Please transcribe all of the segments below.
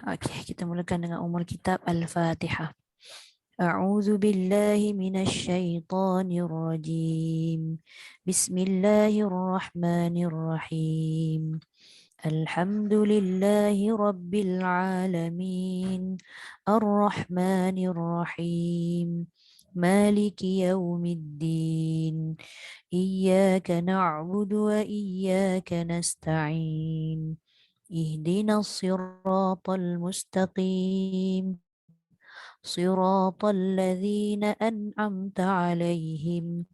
Okey, kita mulakan dengan umul kitab Al-Fatihah. A'udzu billahi minasy syaithanir rajim. Bismillahirrahmanirrahim. Alhamdulillahi rabbil alamin. Ar-Rahmanir Rahim. Maliki yaumiddin. Iyyaka na'budu wa iyyaka nasta'in. اهدنا الصراط المستقيم صراط الذين أنعمت عليهم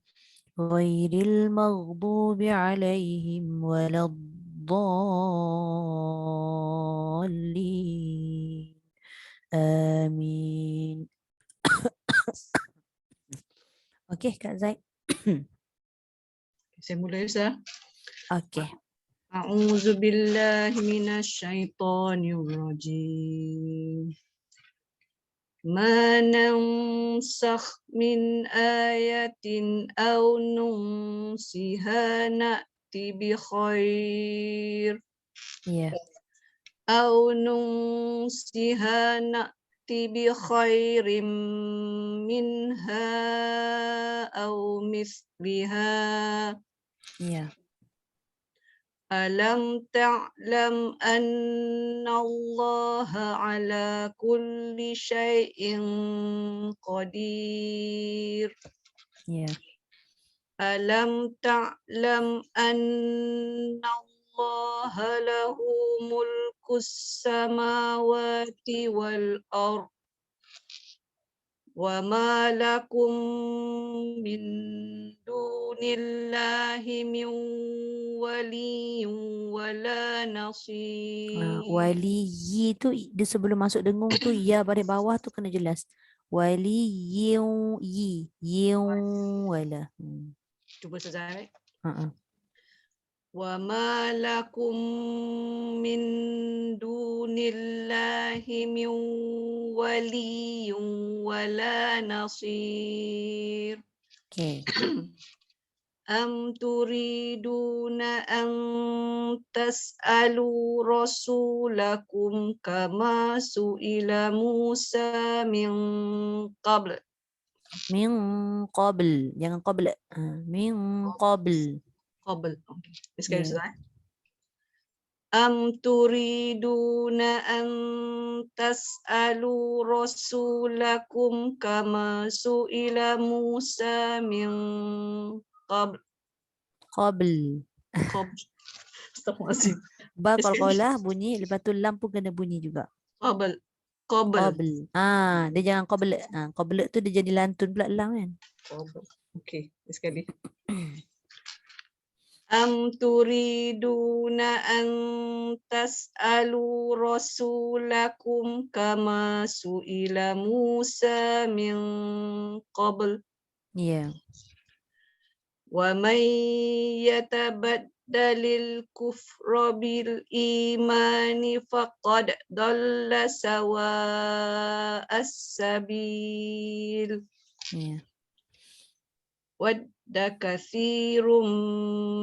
غير المغضوب عليهم ولا الضالين آمين. Okey Kak Zaid. Saya mula Ustaz. Okey. A'udzu billahi minasyaitonir rajim. Ma nansakh min ayatin aw nunsiha na'ti bi khair Ya. aw nunsiha na'ti bi khairim minha aw misliha. Ya. Alam ta'lam anna Allah ala kulli syai'in qadir. Ya. Alam ta'lam anna Allah lahu mulkus samawati wal ard. Wa ma lakum min dunillahi min waliyyin wala nasir. Waliyi tu dia sebelum masuk dengung tu ya pada bawah tu kena jelas. Waliyu wala. Cuba Ustazah. Ha. Wa ma lakum min dunillahi min waliyyin wala nasir. Okey. Am turiduna an tas'alu rasulakum kama su'ila Musa min qabl. Min qabl, jangan qabla. Min qabl. Qabl. Okay. Sekali Ya. Ustaz. Am turiduna an tas'alu rasulakum kama su'ila Musa min qabl. Qabl. Qabl. Astaghfirullahaladzim. Ba qalqalah bunyi, lepas tu lam pun kena bunyi juga. Qabl. Qabl. Qabl. Dia jangan qabla. Qabla tu dia jadi lantun pula lam kan. Qabl. Okey, sekali. Am turiduna an tas'alu rasulakum kama su'ila Musa min qabl. Ya. Wa man yatabaddalil kufra bil imani faqad dalla sawa'as sabil. Ya. Wadda katsirum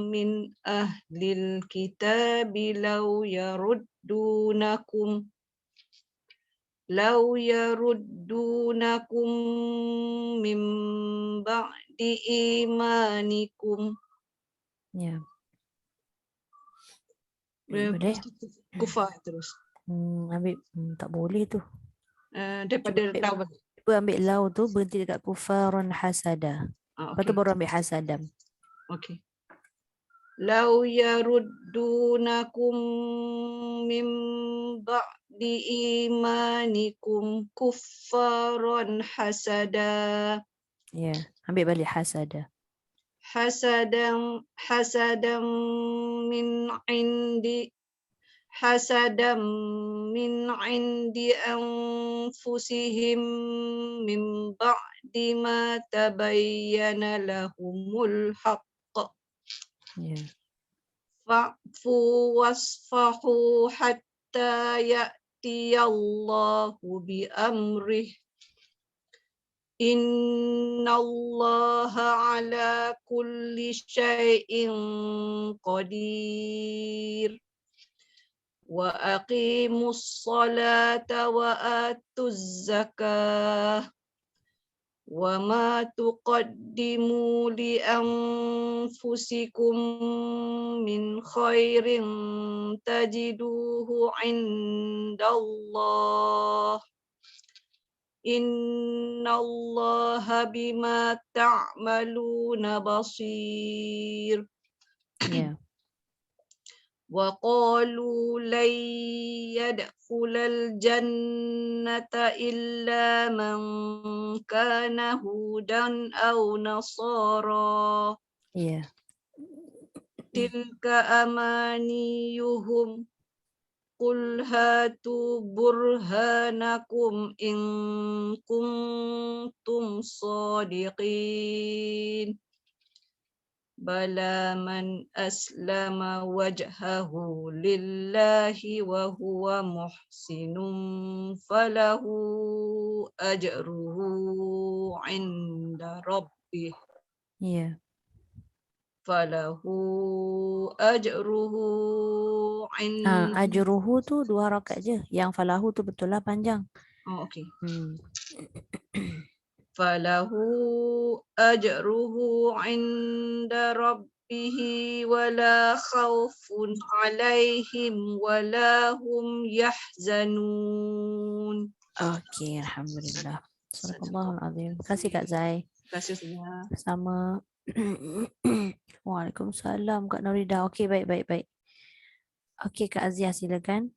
min ahlil kitabi law yaruddunakum min ba'di imanikum. Ya. Boleh. Kufar terus. Ambil tak boleh tu. Daripada tahu. Cuba ambil lau tu berhenti dekat kufarun hasada. Lepas tu baru ambil hasadam. Okey. Law yaruddunakum min ba'di imanikum kuffaran hasada. Ya, ambil balik hasada. Hasadam min indi anfusihim min ba'di ma tabayyana lahumul haqq. Ya. Fa'fu wasfahu hatta ya'tiyallahu bi amrih. Innallaha ala kulli syai'in qadir. وأقيموا الصلاة وآتوا الزكاة وما تقدموا لأنفسكم من خير تجدوه عند الله إن الله بما تعملون بصير. Yeah. وقالوا لن يدخل الجنة إلا من كان هودا أو نصارى Yeah. تلك أمانيهم قل هاتوا برهانكم إن كنتم صادقين بلى من أسلم وجهه لله وهو محسن فله أجره عند ربه Yeah. فله أجره عند Ajruhu tu 2 rakaat je. Yang falahu tu betul lah panjang. okay. Hmm. فله أجره عند ربه ولا خوف عليهم ولا هم يحزنون. Okey, alhamdulillah. Sadaqallahul azim. Terima kasih Kak Zai. Terima kasih Ustazah. Sama. Waalaikumsalam Kak Norida. Okey, baik. Okey Kak Azia silakan.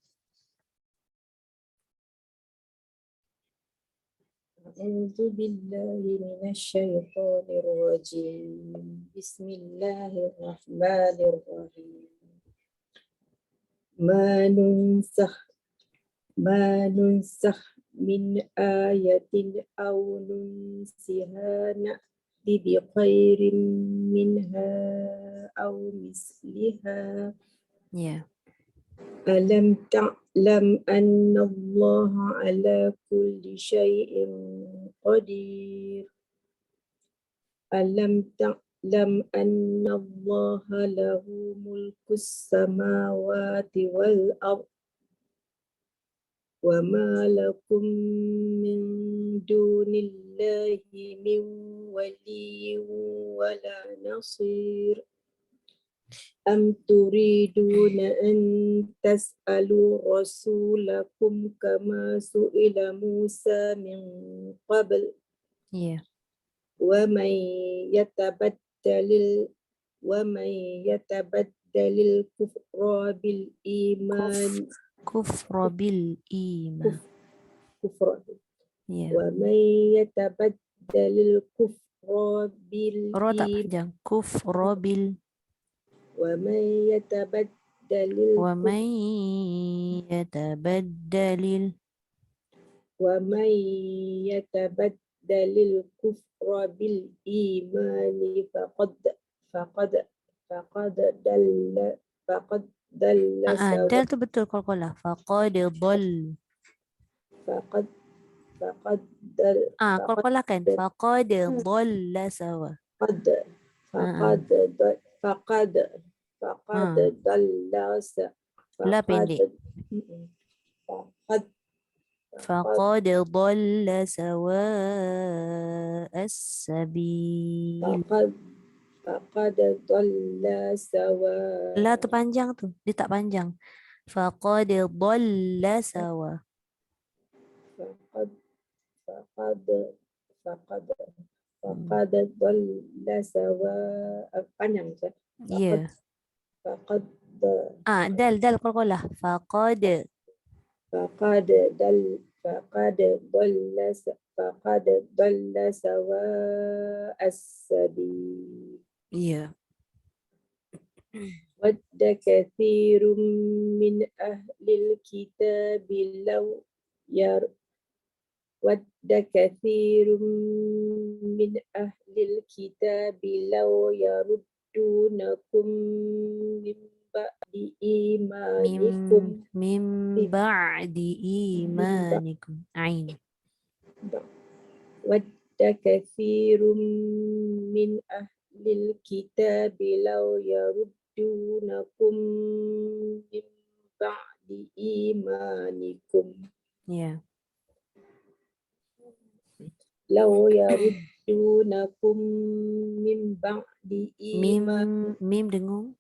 أعوذ بالله من الشيطان الرجيم بسم الله الرحمن الرحيم ما ننسخ من آية أو ننسها نأتي بخير منها أو مثلها Ya. ألم تعلم أن الله على كل شيء قدير ألم تعلم أن الله له ملك السماوات والأرض وما لكم من دون الله من ولي ولا نصير أم تريدون أن تسألوا رسولكم كما سئل موسى من قبل Ya. ومن يتبدل الكفر بالإيمان Kufra bil iman. كفر Ya. ومن يتبدل الكفر Ra tak بالإيمان panjang. Kufra bil. ومن يتبدل Wa man yatabaddalil. ومن يتبدل الكفر بالإيمان فقد ضل سواء Dal tu betul qalqalah. Faqad dhal. فقد ضل Qalqalah kan. Faqad dhalla sawa. فقد Ah, فقد ضل La pendek. فقد Faqad dhalla sawa as-sabil. فقد ضل سواء La tu panjang tu. Dia tak panjang. Faqad dhalla sawa. فقد فقد فقد فقد ضل سواء panjang Ustaz. Ya. فقد Dal qalqalah. Faqad. فقد ضل سواء السبيل Ya. ود كثير من أهل الكتاب لو ود كثير من أهل الكتاب لو يردونكم من بعد إيمانكم Min ba'di imanikum. Ain. ود كثير من أهل الكتاب لو يردونكم من بعد imanikum. Ya. Law yaruddunakum min ba'di Mim iman. mim dengung.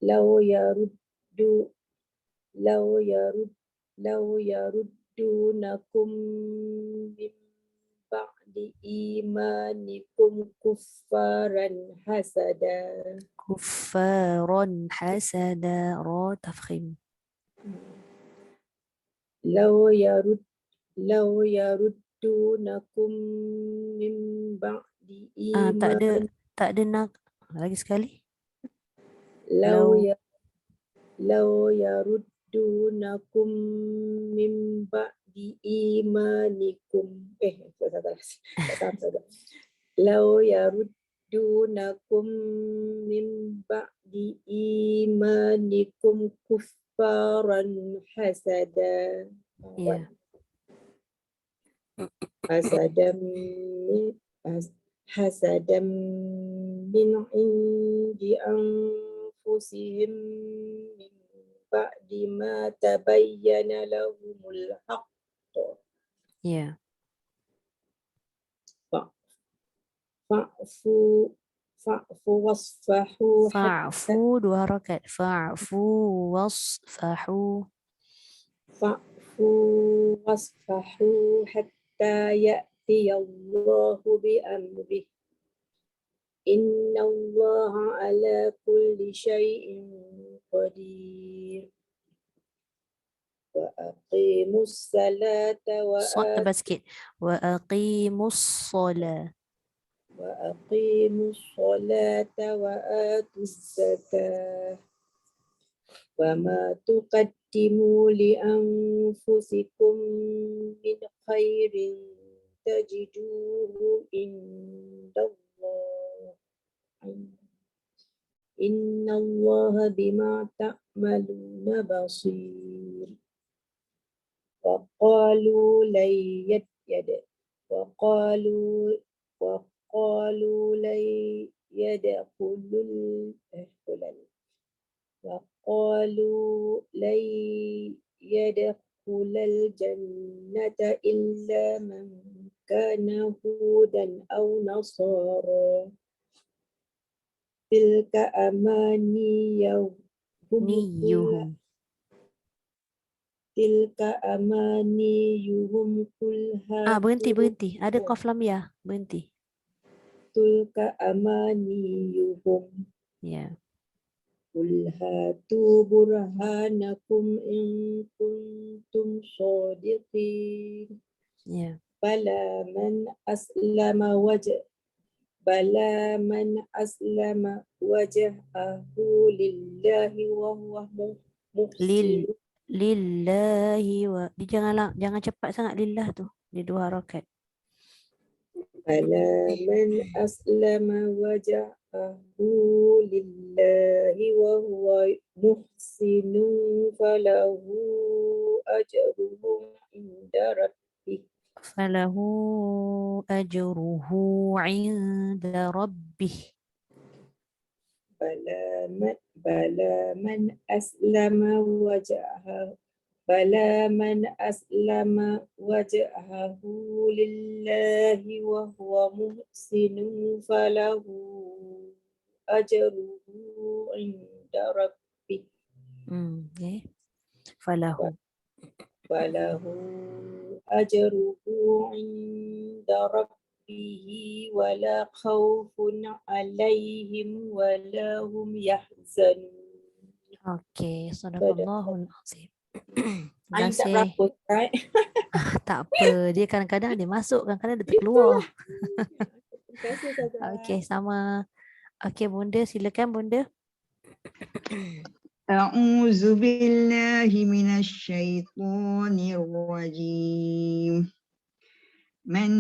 Law yaruddu law yaruddunakum min ba'di imanikum kuffaran hasada. Kuffaron hasada ra tafkhim. Law yaruddunakum min ba'di Tak iman. ada nak. Lagi sekali. Law Law yaruddunakum min ba'di imanikum. Tak sama. Law yaruddunakum min ba'di imanikum kuffaran hasada. Ya. Hasadam min indi anfusihim min ba'di ma tabayyana lahumul haqq. Ya. Fa'fu wasfahu Fa'fu dua harakat. Fa'fu wasfahu. fa'fu wasfahu hatta ya'ti Allahu bi amrih. Inna Allaha ala kulli syai'in qadir. Wa aqimus salata Tambah sikit. Wa aqimus shalah. وأقيموا الصلاة وآتوا الزكاة وما تقدموا لأنفسكم من خير تجدوه عند الله إن الله بما تعملون بصير. وقالوا لن يدخل الجنة إلا من كان هودا أو نصارى تلك أمانيهم قل Berhenti. Ada qaf lam ya. Berhenti. Tilka amaniyuhum. Ya. Qul hatu burhanakum in kuntum shadiqin. Ya. Bala man aslama wajhahu lillahi wa huwa muhsin. Lillahi wa. Jangan cepat sangat lillah tu. Di dua harakat. Bala man aslama wajhahu lillahi wa huwa muhsinun falahu ajruhu inda rabbih. Falahu ajruhu inda rabbih. Bala man aslama wajhahu lillahi wa huwa muhsinun falahu ajruhu inda rabbih. Okay. Falahu ajruhu inda rabbih wala khawfun alaihim wala hum yahzanun. Okay, sadaqallahul azim. Ain tak berapa, right? Tak apa, dia kadang-kadang dia masuk, kadang-kadang dia terkeluar. Terima kasih, Ustazah. Okay, sama. Okay, Bunda, silakan Bunda. أعوذ بالله من الشيطان الرجيم من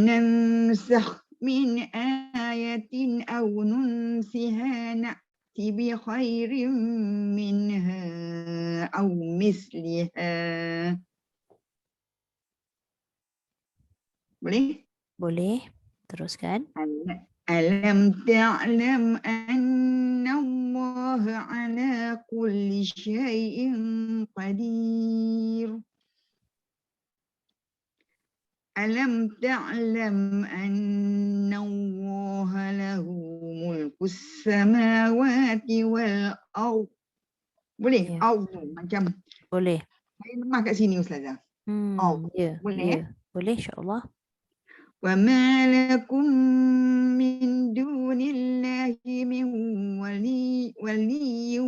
ننسخ من آية أو ننسها نأتي بخير منها أو مثلها. Boleh? Boleh. Teruskan. Alam ta'lam anna Allah ala kulli syai'in qadir. Alam ta'lam anna Allah lahu mulkus samawati wal ard. Boleh? Ya. Ard macam Boleh. saya lemah kat sini Ustazah. Ard. Ya, Boleh? ya. Boleh insya-Allah. وما لكم من دون الله من ولي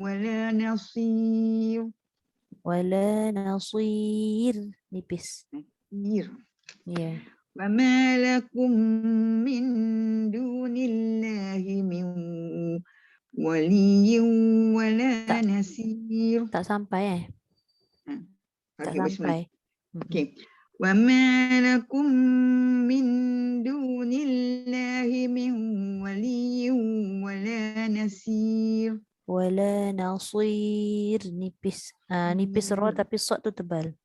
ولا نصير. Wala nasir. Nipis. Ya. وما لكم من دون الله من ولي ولا Tak. نصير. Tak sampai Tak Okay, bismillah. sampai. Okay. وما لكم من دون الله من ولي ولا نصير. Wala nasir. Nipis. Nipis ra tapi sod tu tebal.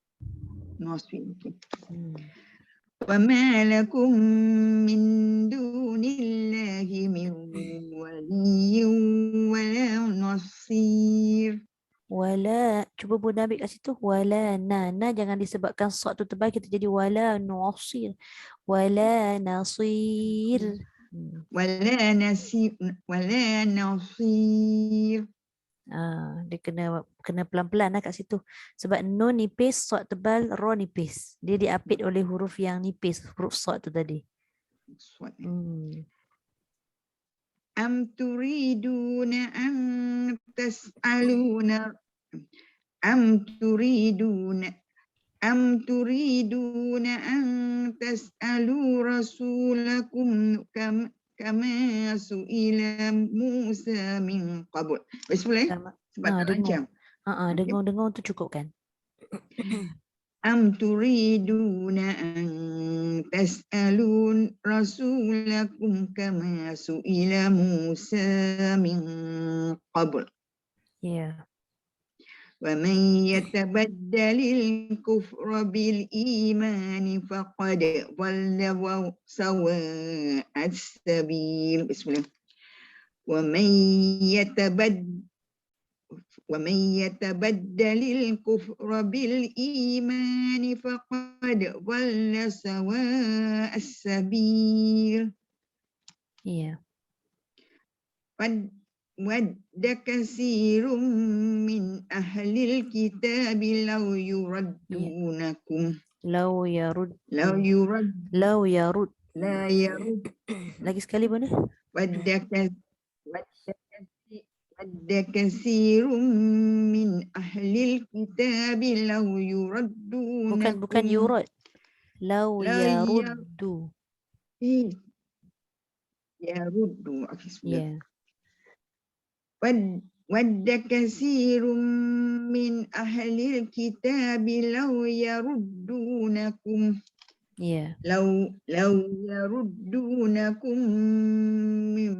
نصير. Okay. Hmm. وما لكم من دون الله من ولي ولا نصير. Wala, cuba Bunda ambil kat situ. Wala na jangan disebabkan sod tu tebal kita jadi wala nasir. Wala nasir. ولا نصير. ولا نصير. Dia kena pelan-pelan lah kat situ. Sebab nun nipis, sod tebal, ra nipis. Dia diapit oleh huruf yang nipis, huruf sod tu tadi. Am turiduna an tas'aluna am turiduna an tas'alu rasulakum kama su'ila Musa min qabl. Bismillah. Sebab Dengung. Dengung tu cukup kan? Am turiduna an tas'alun rasulakum kama su'ila Musa min qabl. Ya. Wa man yatabaddalil kufra bil imani faqad dhalla sawa'as sabil. Bismillah. Wa man يتبدل الكفر بالإيمان فقد ضل سواء السبيل. ود كثير من أهل الكتاب لو يردونكم Lagi sekali Bunda. ود كثير من أهل الكتاب لو يردونكم. Bukan yurad. Lau yaruddu. يردوا. Ya. ود كثير من أهل الكتاب لو يردونكم. Ya. لو يردونكم من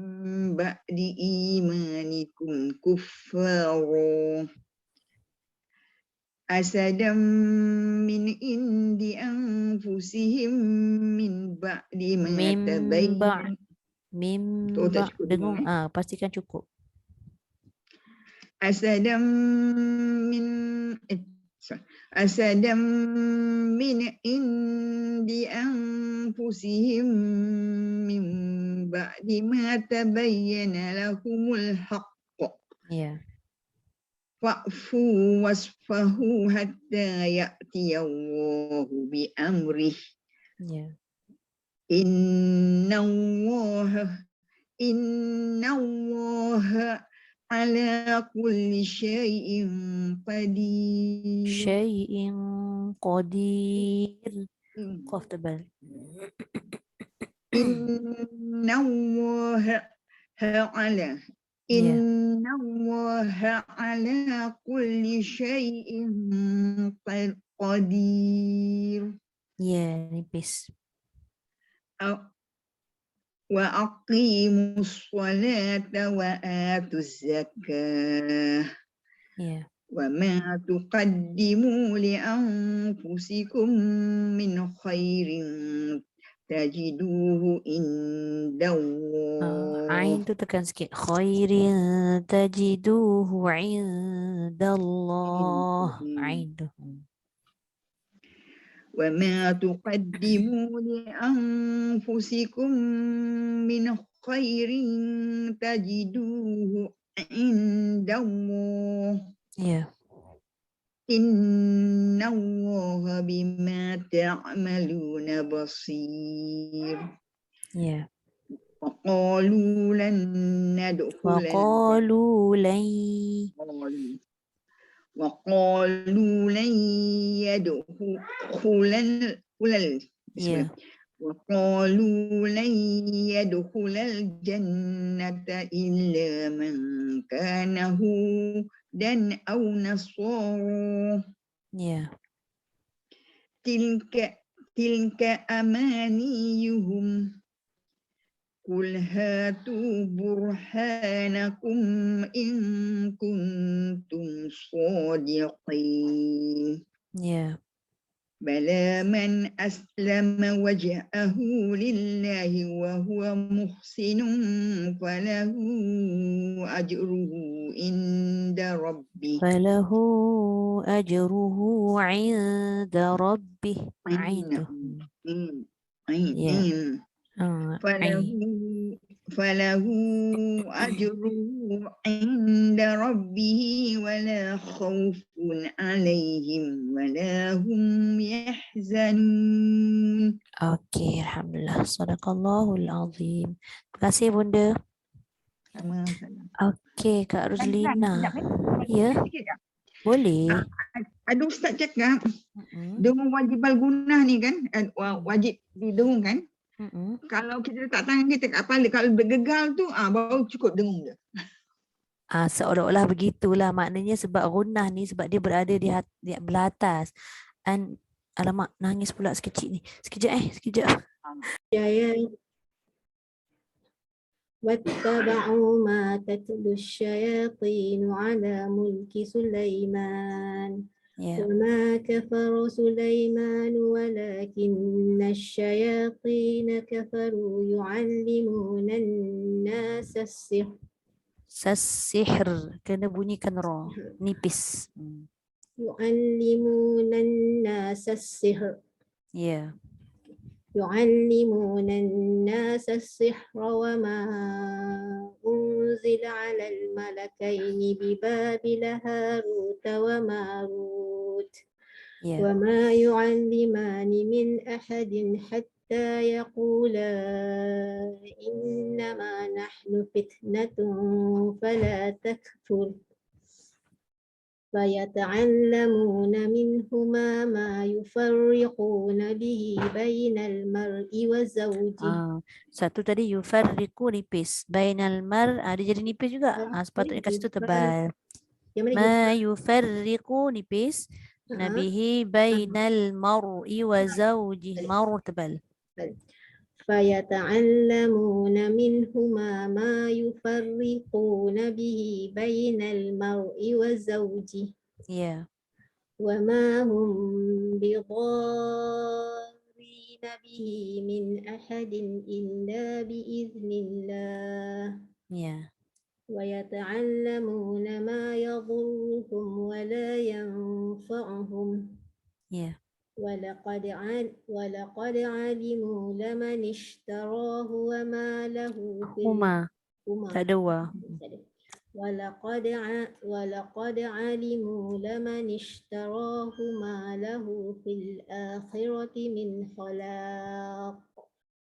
بعد إيمانكم كفارا أسدا من عند أنفسهم من بعد ما تبين. Dengung. Pastikan cukup. أسدا من عند أنفسهم من بعد ما تبين لهم الحق. فاعفوا واصفحوا حتى يأتي الله بأمره. إن الله على كل شيء قدير. Qaf tebal. إن الله على كل شيء قدير. Ya, nipis. وأقيموا الصلاة وآتوا الزكاة. وما تقدموا لأنفسكم من خير tajiduhu Ain indallah. tu tekan sikit. Khairin tajiduhu indallah. Ain tu. وما تقدموا لأنفسكم من خير تجدوه عند الله Ya. إن الله بما تعملون بصير Ya. وقالوا لن ندخل Waqalu lan وقالوا لن يدخل Ya. وقالوا لن يدخل الجنة إلا من كان هودا أو نصارى Ya. تلك أمانيهم قل هاتوا برهانكم إن كنتم صادقين Ya. بلى من أسلم وجهه لله وهو محسن فله أجره عند ربه Falahu ajruhu inda rabbih. Ain tu. Ya. فله Ain. فله أجره عند ربه ولا خوف عليهم ولا هم يحزنون. Okey, alhamdulillah. Sadaqallahul azim. Terima kasih Bunda. Okey, Kak Ruzlina. Ya, boleh. Ada ustaz cakap Mm-mm. dengung wajibal gunah ni kan, wajib didengung kan. Mm-mm. Kalau kita letak tangan kita kat kepala, kalau bergegal tu baru cukup dengung dia. Seolah-olah begitulah maknanya sebab gunah ni sebab dia berada di belah atas. Alamak, nangis pula sekejap ni. Sekejap. واتبعوا ما تتلو الشياطين على ملك سليمان Ya. وما كفر سليمان ولكن الشياطين كفروا يعلمون الناس السحر Sasihr, kena bunyikan ra, nipis. يعلمون الناس السحر Ya. يعلمون الناس السحر وما أنزل على الملكين ببابل هاروت وماروت Ya. وما يعلمان من أحد حتى يقولا إنما نحن فتنة فلا تكفر فيتعلمون منهما ما يفرقون به بين المرء وزوجه. Satu tadi yufarriqu nipis. Bainal mar, dia jadi nipis juga. Sepatutnya kat situ tebal. Ma yufarriqu nipis. Nabihi bainal mar'i wa zawjih. Mar tebal. فيتعلمون منهما ما يفرقون به بين المرء وزوجه. Ya. وما هم بضارين به من أحد إلا بإذن الله. Ya. ويتعلمون ما يضرهم ولا ينفعهم. Ya. ولقد علموا لمن اشتراه وما له في Tak ada wa. ولقد علموا لمن اشتراه ما له في الآخرة من خلاق.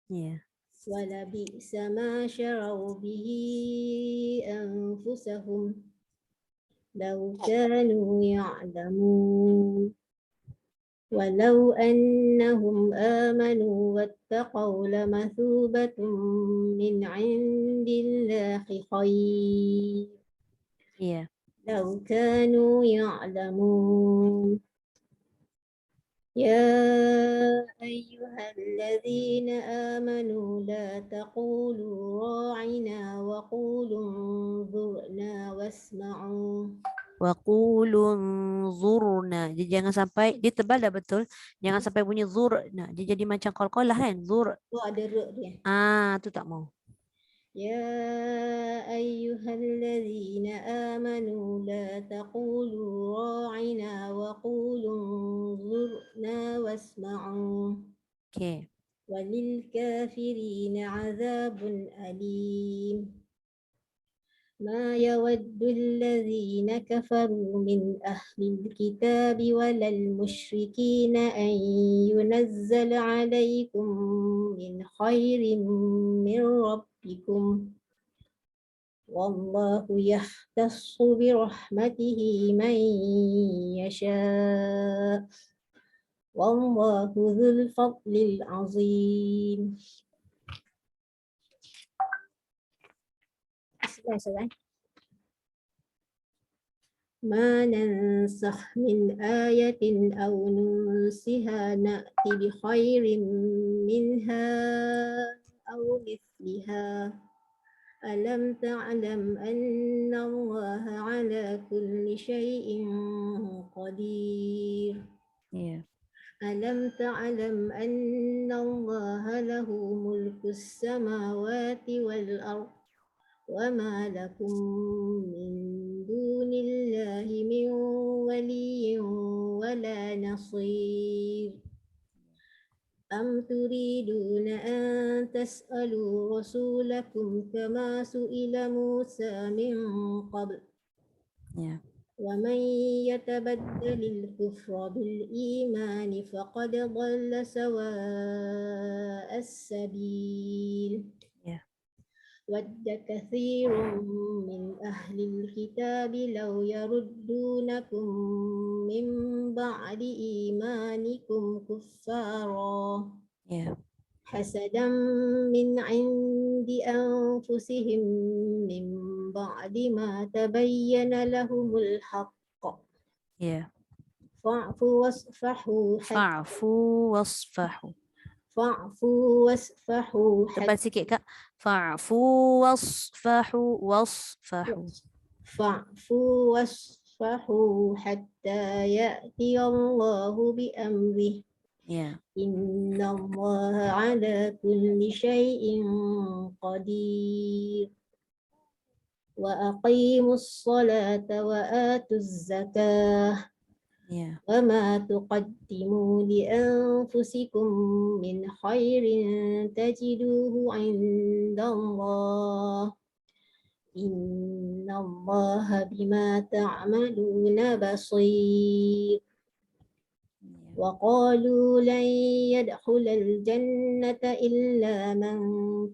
Ya. ولبئس ما شروا به أنفسهم لو كانوا يعلمون. ولو أنهم آمنوا واتقوا لمثوبة من عند الله خير. Ya. لو كانوا يعلمون. يا أيها الذين آمنوا لا تقولوا راعنا وقولوا انظرنا واسمعوا. Wa qulu zurna. Dia jangan sampai dia tebal dah betul. Jangan sampai bunyi zurna. Dia jadi macam qalqalah kan? Zur. Oh, ada ra dia. Tu tak mau. يا أيها الذين آمنوا لا تقولوا راعنا وقولوا انظرنا واسمعوا Okey. وللكافرين عذاب أليم ما يود الذين كفروا من أهل الكتاب ولا المشركين أن ينزل عليكم من خير من ربكم والله يختص برحمته من يشاء والله ذو الفضل العظيم. ما ننسخ من آية أو ننسها نأتي بخير منها أو مثلها ألم تعلم أن الله على كل شيء قدير Ya. ألم تعلم أن الله له ملك السماوات والأرض وما لكم من دون الله من ولي ولا نصير أم تريدون أن تسألوا رسولكم كما سئل موسى من قبل Ya. ومن يتبدل الكفر بالإيمان فقد ضل سواء السبيل Ya. ود كثير من أهل الكتاب لو يردونكم من بعد إيمانكم كفارا Ya. حسدا من عند أنفسهم من بعد ما تبين لهم الحق Ya. فاعفوا واصفحوا Fa'fu wasfahu. فاعفوا واصفحوا Tebal sikit Kak. Fa'fu wasfahu wasfahu. فاعفوا واصفحوا حتى يأتي الله بأمره Ya. إن الله على كل شيء قدير وأقيموا الصلاة وآتوا الزكاة Ya. وما تقدموا لأنفسكم من خير تجدوه عند الله إن الله بما تعملون بصير وقالوا لن يدخل الجنة إلا من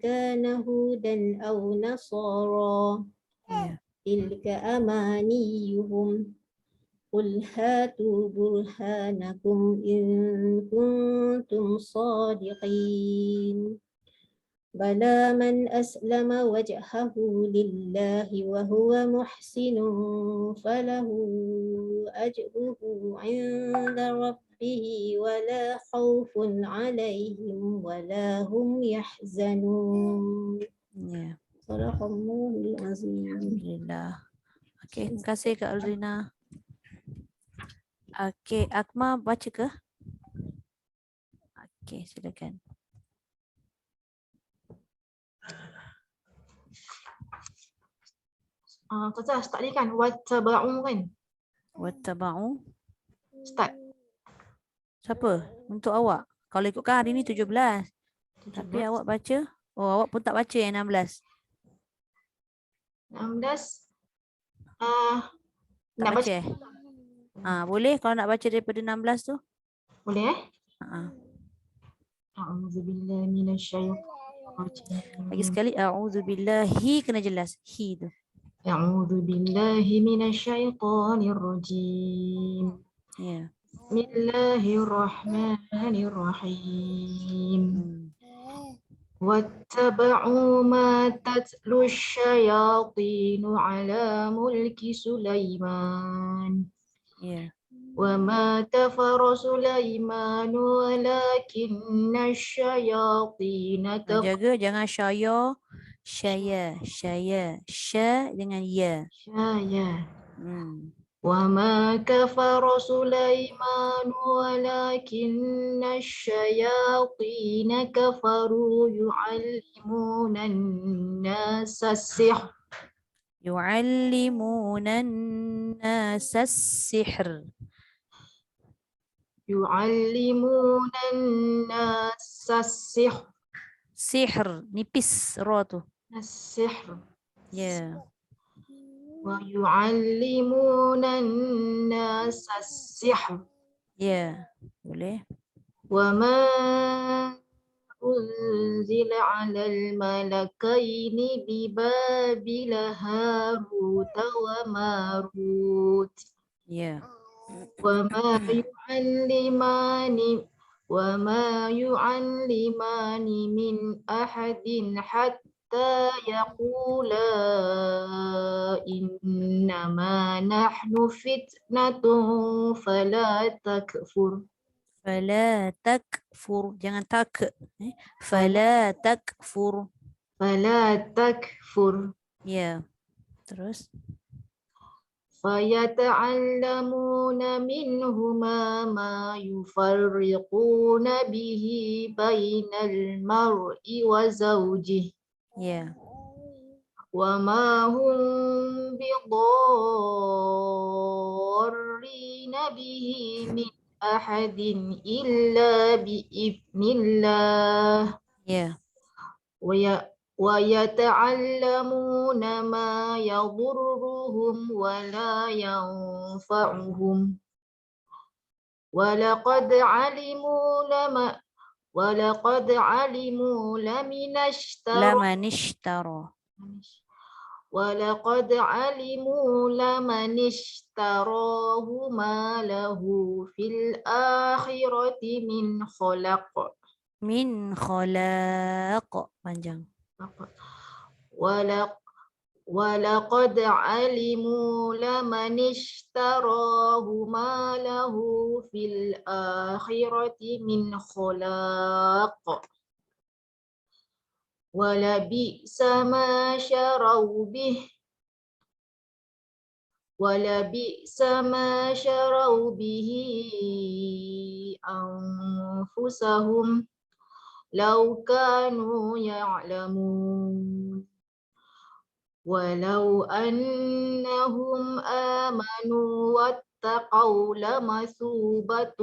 كان هودا أو نصارى Ya. تلك أمانيهم قل هاتوا برهانكم إن كنتم صادقين بلى من أسلم وجهه لله وهو محسن فله أجره عند ربه ولا خوف عليهم ولا هم يحزنون. Ya. صدق الله العظيم. Alhamdulillah. Okey, terima kasih Kak Alzina. Okey, Akmal baca ke? Okey, silakan. Ustazah, start ni kan wattaba'u kan? Wattaba'u. Start. Siapa? Untuk awak. Kalau ikutkan hari ni 17. Tapi awak baca. Oh, awak pun tak baca yang 16. 16. Tak Nak baca boleh kalau nak baca daripada 16 tu. boleh Ha. A'udzubillahi minasyaitonir rajim. Lagi sekali a'udzubillahi kena jelas. Hi tu. A'udzubillahi minasyaitonir rajim. Ya. Bismillahirrahmanirrahim. Wattaba'u ma tatlu syayatinu ala mulki Sulaiman. Ya. Wa ma kafara Sulaiman walakinna syayatina Jaga jangan syaya. Syaya. Sya dengan ya. syaya. وما كفر سليمان ولكن الشياطين كفروا يعلمون الناس السحر يعلمون الناس السحر. يعلمون الناس السحر Sihr, nipis ra tu. السحر Ya. ويعلمون الناس السحر Ya. Boleh. وما أنزل على الملكين ببابل هاروت وماروت Ya. وما يعلمان من أحد حتى يقولا إنما نحن فتنة فلا تكفر Fala takfur. Jangan tak. Fala takfur. فلا تكفر Ya. Terus. فيتعلمون منهما ما يفرقون به بين المرء وزوجه Ya. وما هم بضارين به من أحد إلا بإذن الله Ya. ويتعلمون ما يضرهم ولا ينفعهم ولقد علموا لمن Laman ishtara. ولقد علموا لمن اشتراه ما له في الآخرة من خلق Min khalaq. Panjang. ولقد علموا لمن اشتراه ما له في الآخرة من خلاق ولبئس ما شروا به أنفسهم لو كانوا يعلمون ولو أنهم آمنوا واتقوا لمثوبة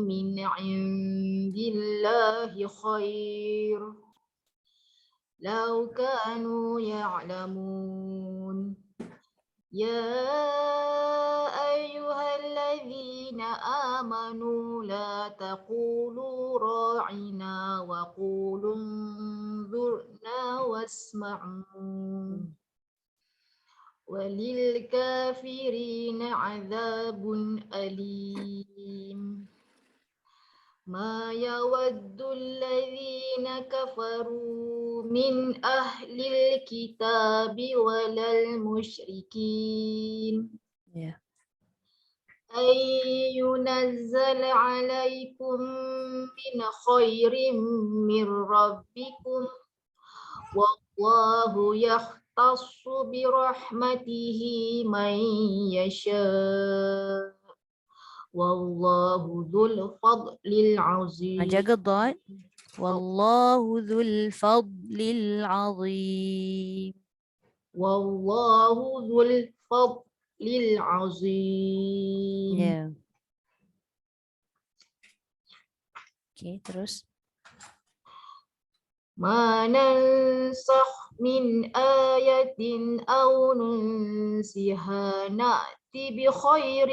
من عند الله خير لو كانوا يعلمون يا أيها الذين آمنوا لا تقولوا راعنا وقولوا انظرنا واسمعوا وللكافرين عذاب أليم ما يود الذين كفروا من أهل الكتاب ولا المشركين Ya. أن ينزل عليكم من خير من ربكم والله يختص برحمته من يشاء والله ذو الفضل العظيم Jaga dad. Wallahu dhul fadlil azim. والله ذو الفضل العظيم Ya. Okey, terus. ما ننسخ من آية أو ننسها نأتي بخير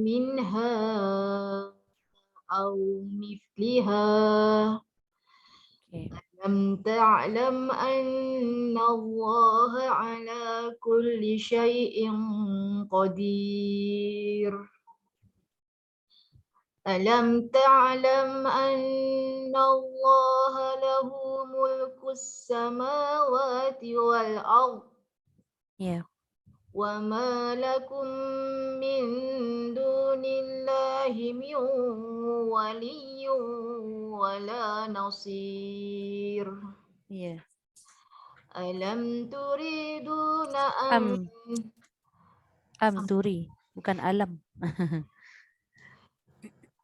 منها أو مثلها Okey. ألم تعلم أن الله على كل شيء قدير ألم تعلم أن الله له ملك السماوات والأرض Ya. وما لكم من دون الله من ولي ولا نصير Ya. ألم تريدون أن Amturi, bukan alam.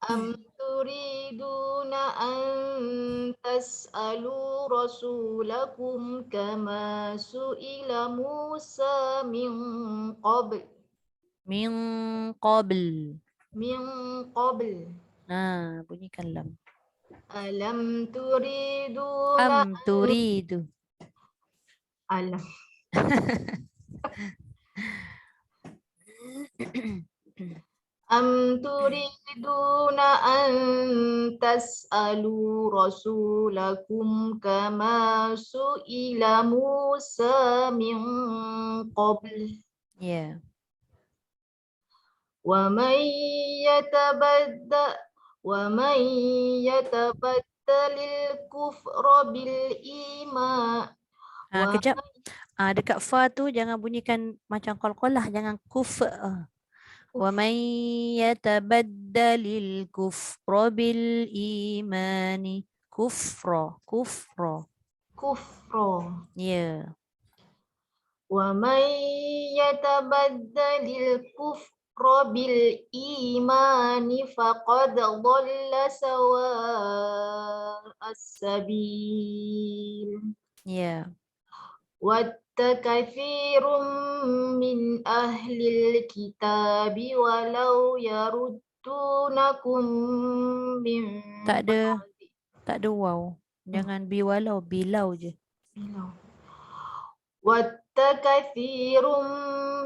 Am turiduna an tas'alu rasulakum kama su'ila Musa qabl Min qabl. min qabl Nah, bunyikan lam. alam turiduna Am turidu. alam am turiduna an tas'alu rasulakum kama su'ila Musa min qabl Ya. ومن يتبدل الكفر بالإيمان Kejap. Dekat fa tu jangan bunyikan macam qalqalah, jangan kuf. Wa man yatabaddalil kufra bil imani. Kufra. كفر Ya. ومن يتبدل الكفر بالإيمان فقد ضل سواء السبيل Ya. ود كثير من أهل الكتاب ولو يردونكم من Tak ada waw. Jangan biwalau, bilau je. ود كثير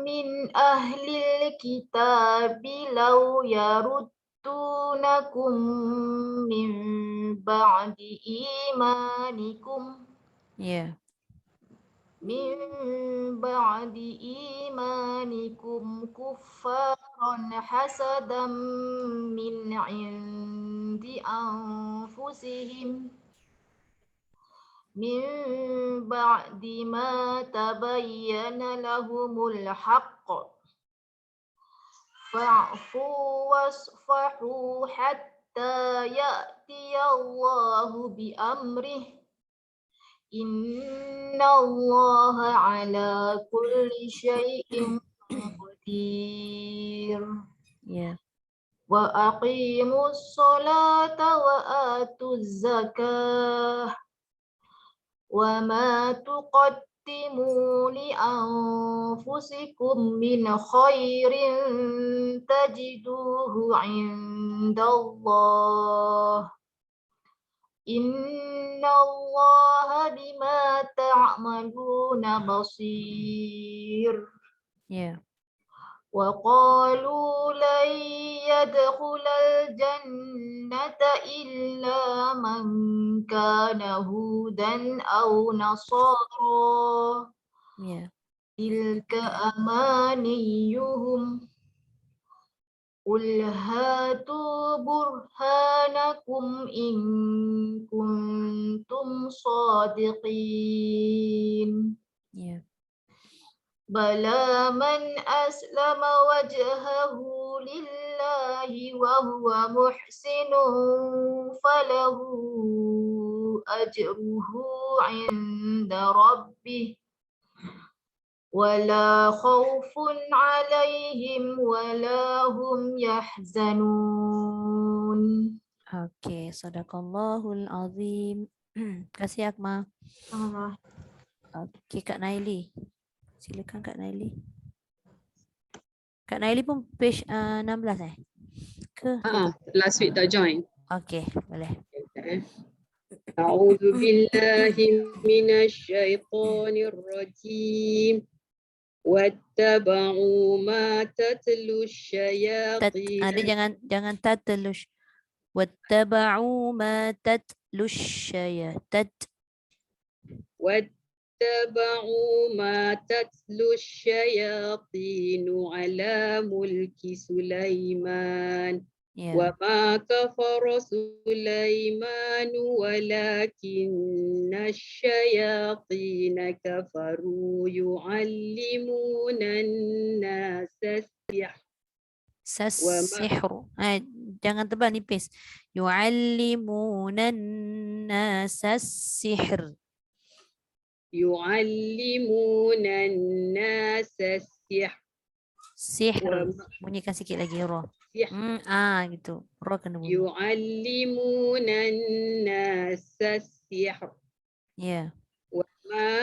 من أهل الكتاب لو يردونكم من بعد إيمانكم Ya. من بعد إيمانكم كفارا حسدا من عند أنفسهم من بعد ما تبين لهم الحق فاعفوا واصفحوا حتى يأتي الله بأمره إن الله على كل شيء قدير Ya. وأقيموا الصلاة وآتوا الزكاة وما تقدموا لأنفسكم من خير تجدوه عند الله إن الله بما تعملون بصير Ya. وقالوا لن يدخل الجنة إلا من كان هودا أو نصارى Ya. تلك أمانيهم قل هاتوا برهانكم إن كنتم صادقين Ya. بلى من أسلم وجهه لله وهو محسن فله أجره عند ربه ولا خوف عليهم ولا هم يحزنون. Okey, sadaqallahul azim. Kasih Akmal. Okey, Kak Naili. Silakan Kak Naili. Kak Naili pun page 16 Ke? Last week tak join. Okey, boleh. أعوذ بالله من الشيطان الرجيم واتبعوا ما تتلو الشياطين Dia jangan tatelush. Wattaba'u ma tatlush واتبعوا ما تتلو الشياطين على ملك سليمان وما كفر سليمان ولكن الشياطين كفروا يعلمون الناس السحر Sas-sihru. Jangan tebal nipis. Yu'allimunan nasa sihr. يعلمون الناس السحر Sihr. Bunyikan sikit lagi roh. Gitu. Roh kena bunyi. يعلمون الناس السحر Ya. وما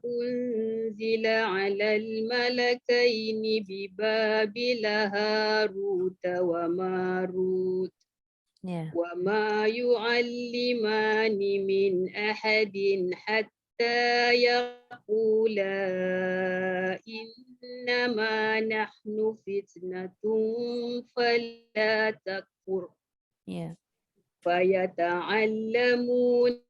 أنزل على الملكين ببابل هاروت وماروت Ya. وما يعلمان من أحد حتى يقولا إنما نحن فتنة فلا تكفر Ya. فيتعلمون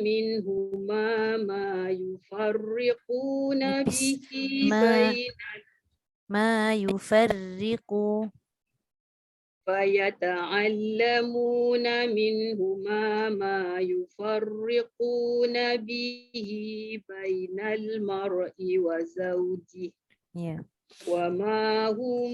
منهما ما يفرقون Nipis. به Ma بين ma yufarriqu. فيتعلمون منهما ما يفرقون به بين المرء وزوجه Ya. وما هم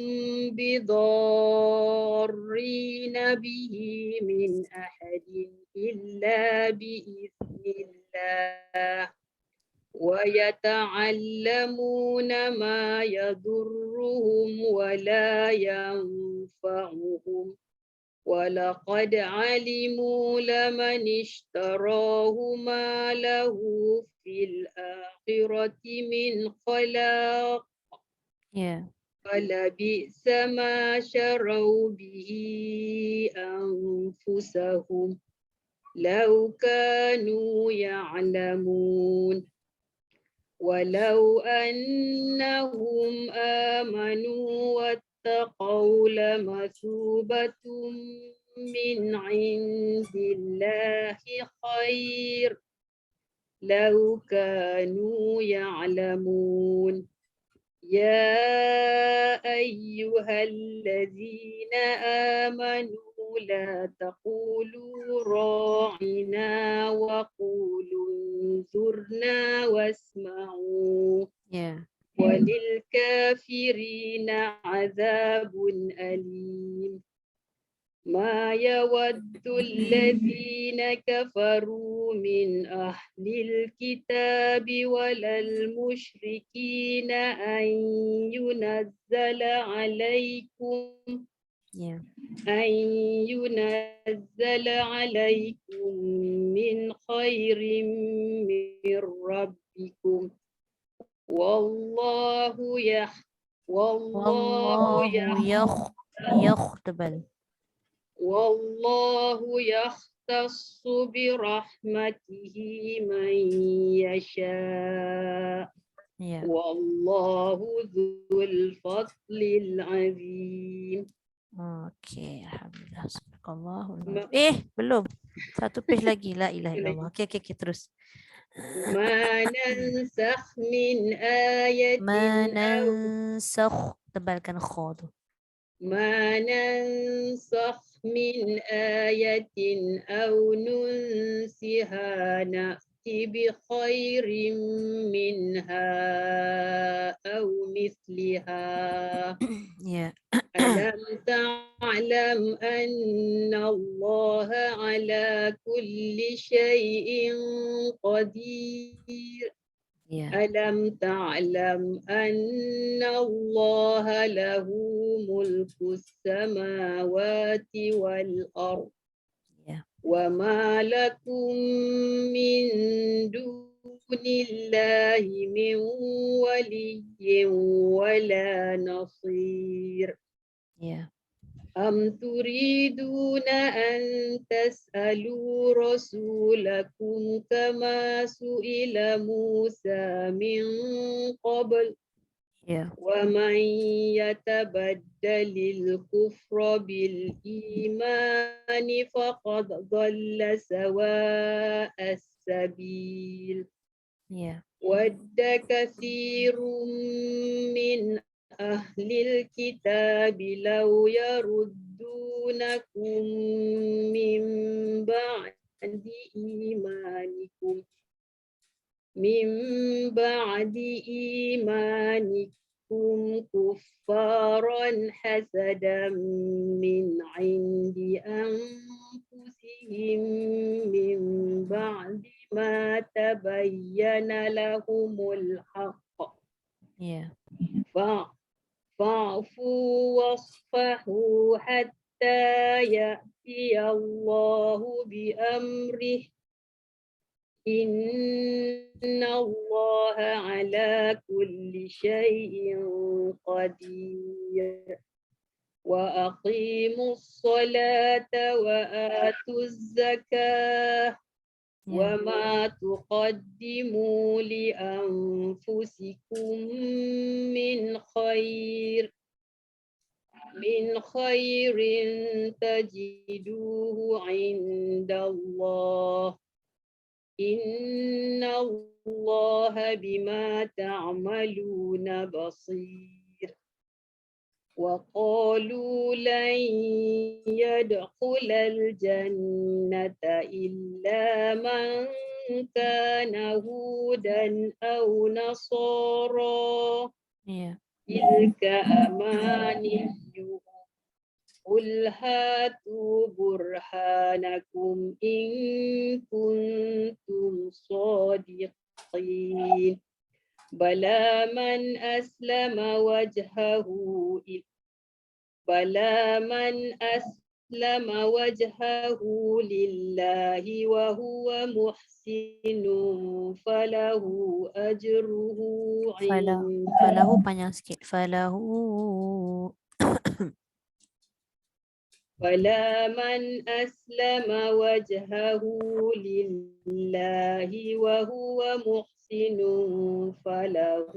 بضارين به من أحد إلا بإذن الله ويتعلمون ما يضرهم ولا ينفعهم ولقد علموا لمن اشتراه ما له في الآخرة من خلاق Ya. ولبئس ما شروا به أنفسهم لو كانوا يعلمون ولو أنهم آمنوا واتقوا لمثوبة من عند الله خير لو كانوا يعلمون يا أيها الذين آمنوا لا تقولوا راعنا وقولوا انظرنا واسمعوا Ya. وللكافرين عذاب أليم ما يود الذين كفروا من أهل الكتاب ولا المشركين أن ينزل عليكم Ya. من خير من ربكم والله Wallahu yakhtubal. والله يختص برحمته من يشاء Ya. والله ذو الفضل العظيم. Okey, alhamdulillah. Subhanallah. Belum. Satu page lagi. La ilaha illallah. Okey, terus. ما ننسخ من آية Ma أو nansakh. Tebalkan kha tu. ما ننسخ من آية أو ننسها نأتي بخير منها أو مثلها Ya. ألم تعلم أن الله على كل شيء قدير Ya. ألم تعلم أن الله له ملك السماوات والأرض Ya. وما لكم من دون الله من ولي ولا نصير Ya. أم تريدون أن تسألوا رسولكم كما سئل موسى من قبل Ya. ومن يتبدل الكفر بالإيمان فقد ضل سواء السبيل Ya. ود كثير من أهل الكتاب لو يردونكم من بعد إيمانكم كفارا حسدا من عند أنفسهم من بعد ما تبين لهم الحق Ya. فاعفوا واصفحوا حتى يأتي الله بأمره إن الله على كل شيء قدير وأقيموا الصلاة وآتوا الزكاة وما تقدموا لأنفسكم من خير تجدوه عند الله إن الله بما تعملون بصير وقالوا لن يدخل الجنة إلا من كان هودا أو نصارى تلك أمانيهم قل هاتوا برهانكم إن كنتم صادقين بلى من أسلم وجهه لله وهو محسن فله أجره falahu panjang sikit. ولا من أسلم وجهه لله وهو محسن فله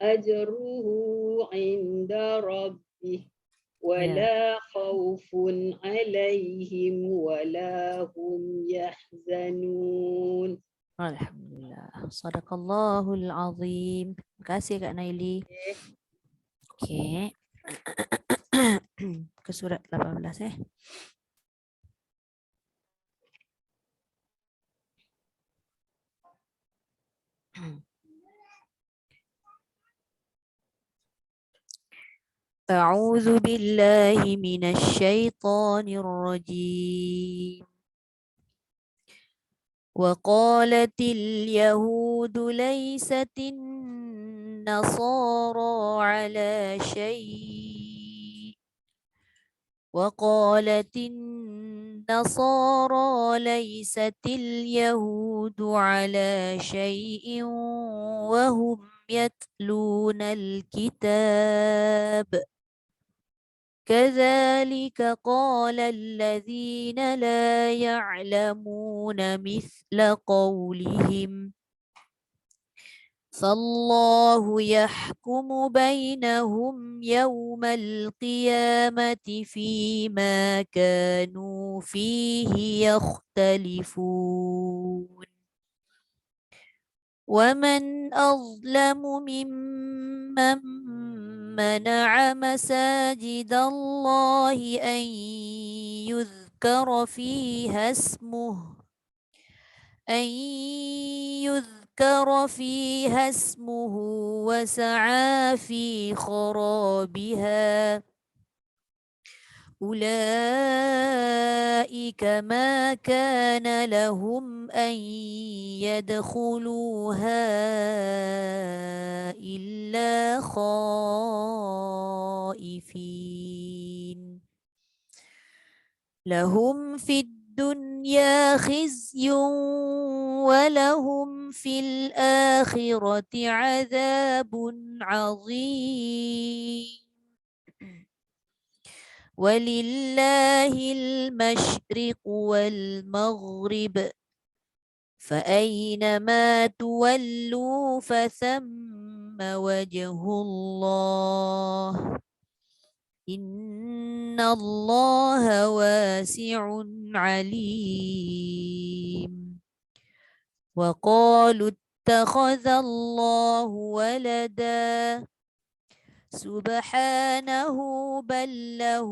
أجره عند ربه ولا خوف عليهم ولا هم يحزنون. Alhamdulillah. Sadaqallahul azim. Terima kasih Kak Naili. Okey. Ke surat 18 أعوذ بالله من الشيطان الرجيم وقالت اليهود ليست النصارى على شيء وقالت النصارى ليست اليهود على شيء وهم يتلون الكتاب كذلك قال الذين لا يعلمون مثل قولهم فالله يحكم بينهم يوم القيامة فيما كانوا فيه يختلفون ومن أظلم ممن منع مساجد الله أن يذكر فيها اسمه وسعى في خرابها أولئك ما كان لهم أن يدخلوها إلا خائفين لهم في الدنيا خزي ولهم في الآخرة عذاب عظيم ولله المشرق والمغرب فأينما تولوا فثم وجه الله إن الله واسع عليم وقالوا اتخذ الله ولدا سبحانه بل له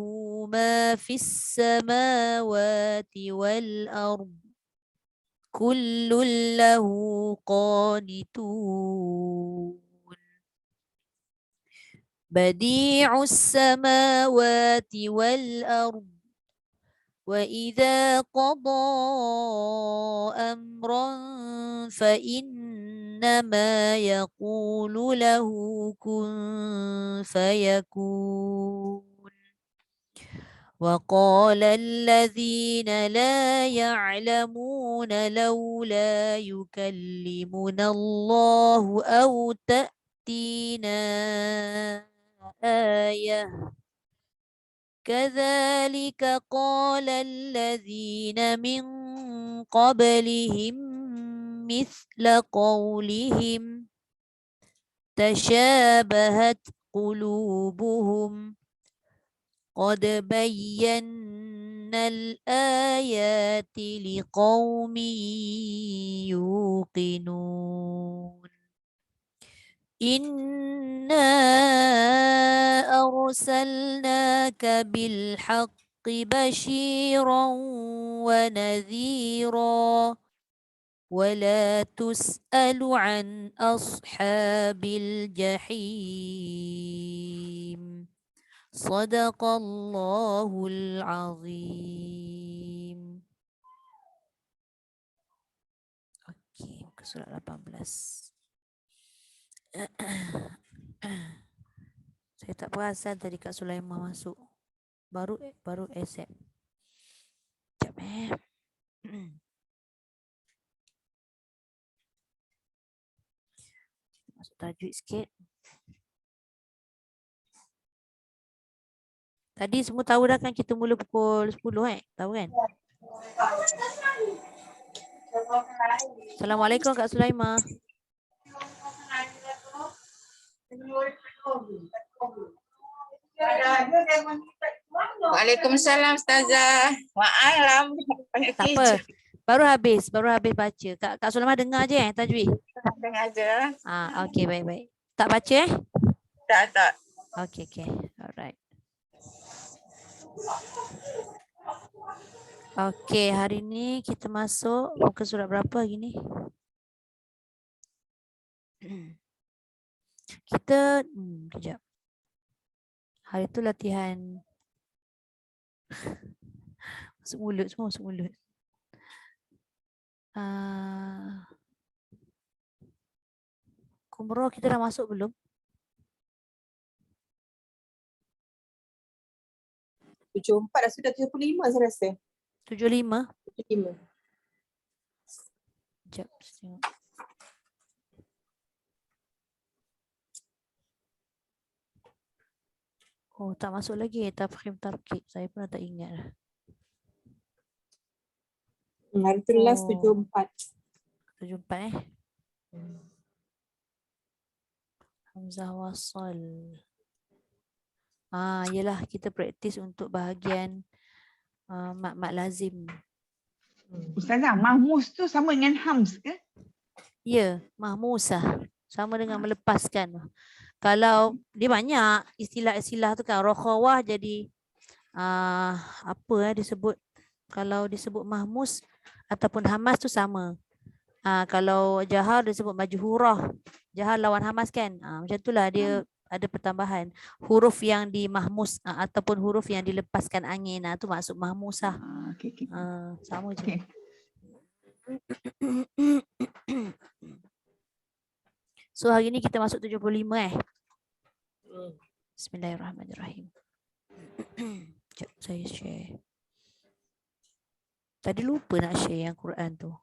ما في السماوات والأرض كل له قانتون بديع السماوات والأرض وإذا قضى أمرا فإن إنما يقول له كن فيكون. وقال الذين لا يعلمون لولا يكلمنا الله أو تأتينا آية كذلك قال الذين من قبلهم مثل قولهم تشابهت قلوبهم قد بينا الآيات لقوم يوقنون إنا أرسلناك بالحق بشيرا ونذيرا ولا تسأل عن أصحاب الجحيم صدق الله العظيم. Okey, muka surat 18. Saya tak perasan tadi Kak Sulaiman masuk. Baru accept. Sekejap Masuk tajwid sikit. Tadi semua tahu dah kan kita mula pukul 10 tahu kan? Assalamualaikum Kak Sulaiman. Waalaikumsalam Ustazah. Maaf Tak apa. Baru habis baca. Kak Sulaiman dengar je tajwid. Dengar aja. Okey baik. Tak baca Tak. Okey. Alright. Okey, hari ni kita masuk muka surat berapa hari ni? Kita kejap. Hari tu latihan masuk mulut. Kumrah kita dah masuk belum? 74 dah sudah 75 saya rasa. 75? 75. Sekejap, tengok. Oh, tak masuk lagi tafkhim tarkib. Saya pun dah tak ingat dah. Hari tu last 74. 74 Hamzah wasal. Yelah kita praktis untuk bahagian mat lazim. Ustazah, mahmus tu sama dengan hams ke? Ya, mahmusah. Sama dengan melepaskan. Kalau dia banyak istilah-istilah tu kan, rokhawah jadi disebut, kalau disebut mahmus ataupun hamas tu sama. Kalau jahar disebut majhurah. Jahar lawan hamas kan. Macam itulah dia ada pertambahan. Huruf yang dimahmus ataupun huruf yang dilepaskan angin tu maksud mahmusah. Okay. Sama je. Okay. So hari ni kita masuk 75 Bismillahirrahmanirrahim. Sekejap saya share. Tadi lupa nak share yang Quran tu.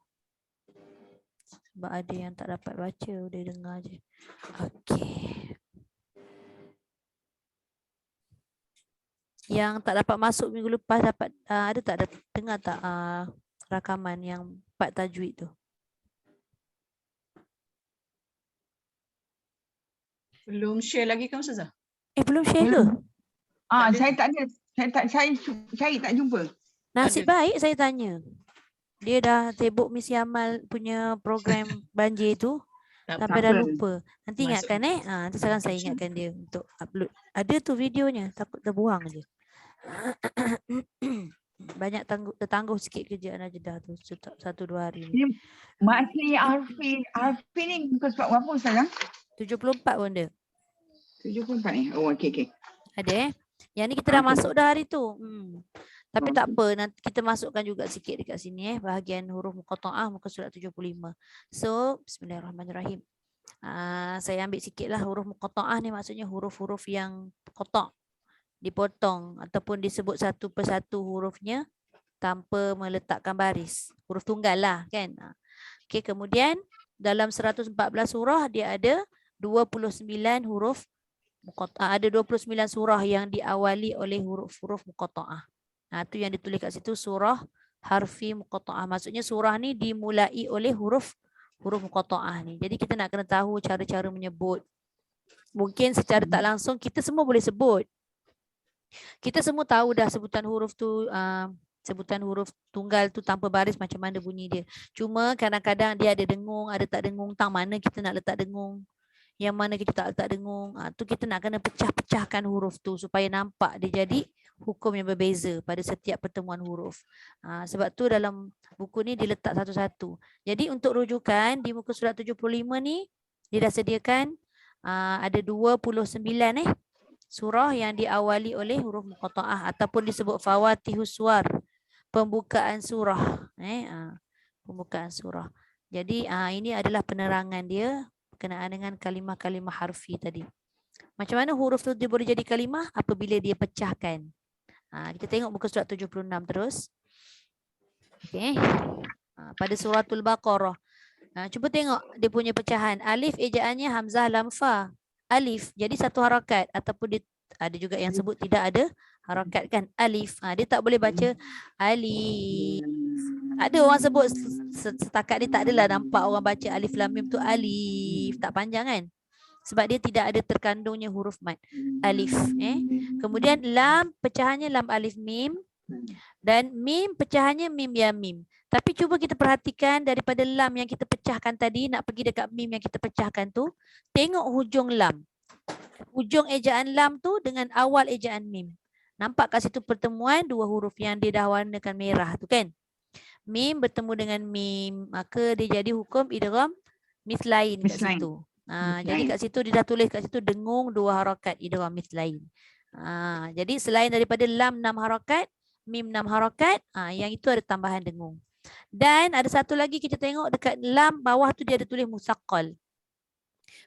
Sebab ada yang tak dapat baca, dia dengar je. Okey. Yang tak dapat masuk minggu lepas dapat ada tak dengar tak rakaman yang part tajwid tu? Belum share lagi kan Ustazah? Belum share ke? Saya tak ada. Saya cari tak jumpa. Nasib baik saya tanya. Dia dah sibuk misi amal punya program banjir tu. Sampai dah lupa. Nanti ingatkan nanti sekarang saya ingatkan dia untuk upload. Ada tu videonya, takut terbuang je. Banyak tertangguh sikit kerjaan Najdah tu 1-2 hari ni. Makni Arfi ni muka surat berapa Ustazah? 74 pun dia. 74 ni? Oh okey. Ada Yang ni kita dah masuk dah hari tu. Tapi tak apa, nanti kita masukkan juga sikit dekat sini bahagian huruf muqatta'ah muka surat 75. So, bismillahirrahmanirrahim. Saya ambil sikitlah huruf muqatta'ah ni, maksudnya huruf-huruf yang qata', dipotong ataupun disebut satu persatu hurufnya tanpa meletakkan baris. Huruf tunggal lah kan. Okey, kemudian dalam 114 surah dia ada 29 huruf muqatta'ah, ada 29 surah yang diawali oleh huruf-huruf muqatta'ah. Itu yang ditulis kat situ surah harfi muqatta'ah. Maksudnya surah ni dimulai oleh huruf muqatta'ah ni. Jadi kita nak kena tahu cara-cara menyebut. Mungkin secara tak langsung kita semua boleh sebut. Kita semua tahu dah sebutan huruf tu, sebutan huruf tunggal tu tanpa baris macam mana bunyi dia. Cuma kadang-kadang dia ada dengung, ada tak dengung. Tang mana kita nak letak dengung, yang mana kita tak letak dengung. Tu kita nak kena pecah-pecahkan huruf tu supaya nampak dia jadi hukum yang berbeza pada setiap pertemuan huruf. Sebab tu dalam buku ni diletak satu-satu. Jadi untuk rujukan di muka surat 75 ni dia dah sediakan ada 29 surah yang diawali oleh huruf muqatta'ah ataupun disebut fawatihus suwar, pembukaan surah. Pembukaan surah. Jadi ini adalah penerangan dia berkenaan dengan kalimah-kalimah harfi tadi. Macam mana huruf tu dia boleh jadi kalimah? Apabila dia pecahkan. Kita tengok muka surat 76 terus. Okey. Pada suratul Baqarah. Cuba tengok dia punya pecahan. Alif ejaannya hamzah lam fa. Alif jadi satu harakat ataupun dia ada juga yang sebut tidak ada harakat kan. Alif. Dia tak boleh baca alif. Tak ada orang sebut setakat ni, tak adalah nampak orang baca alif lam mim tu alif. Tak panjang kan? Sebab dia tidak ada terkandungnya huruf mad. Alif. Kemudian lam pecahannya lam alif mim. Dan mim pecahannya mim ya mim. Tapi cuba kita perhatikan daripada lam yang kita pecahkan tadi, nak pergi dekat mim yang kita pecahkan tu, tengok hujung lam. Hujung ejaan lam tu dengan awal ejaan mim. Nampak kat situ pertemuan dua huruf yang dia dah warnakan merah tu kan. Mim bertemu dengan mim, maka dia jadi hukum idgham mislain kat situ. Jadi kat situ dia dah tulis kat situ dengung dua harakat idgham mislain. Jadi selain daripada lam 6 harakat, mim 6 harakat, yang itu ada tambahan dengung. Dan ada satu lagi kita tengok dekat lam bawah tu dia ada tulis musaqqal.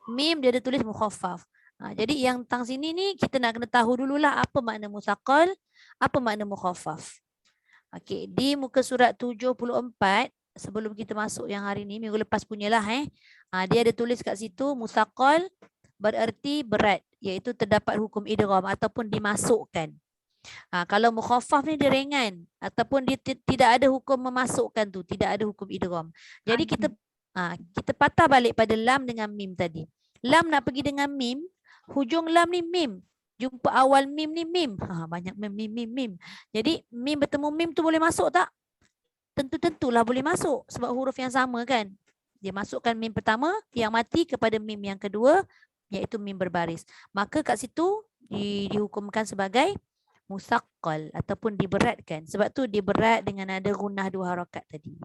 Mim dia ada tulis mukhaffaf. Jadi yang tang sini ni kita nak kena tahu dululah apa makna musaqqal, apa makna mukhaffaf. Okey, di muka surat 74 sebelum kita masuk yang hari ni, minggu lepas punyalah dia ada tulis kat situ musaqqal bererti berat, iaitu terdapat hukum idgham ataupun dimasukkan. Kalau mukhaffaf ni dia ringan ataupun dia tidak ada hukum memasukkan tu, tidak ada hukum idgham. Jadi kita patah balik pada lam dengan mim tadi. Lam nak pergi dengan mim, hujung lam ni mim. Jumpa awal mim ni mim. Banyak mim. Jadi mim bertemu mim tu boleh masuk tak? Tentu-tentulah boleh masuk sebab huruf yang sama kan. Dia masukkan mim pertama yang mati kepada mim yang kedua, iaitu mim berbaris. Maka kat situ dihukumkan sebagai musaqqal ataupun diberatkan. Sebab tu dia berat dengan ada gunnah 2 harakat tadi.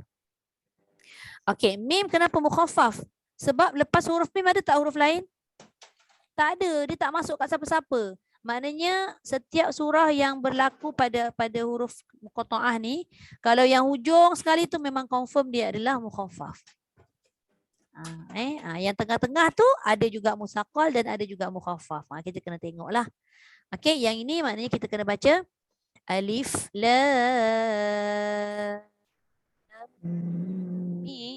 Okey, mim kenapa mukhaffaf? Sebab lepas huruf mim ada tak huruf lain? Tak ada, dia tak masuk kat siapa-siapa. Maknanya setiap surah yang berlaku pada huruf muqatta'ah ni, kalau yang hujung sekali tu memang confirm dia adalah mukhaffaf. Yang tengah-tengah tu ada juga musaqqal dan ada juga mukhaffaf. Kita kena tengoklah. Okey, yang ini maknanya kita kena baca alif lam mim.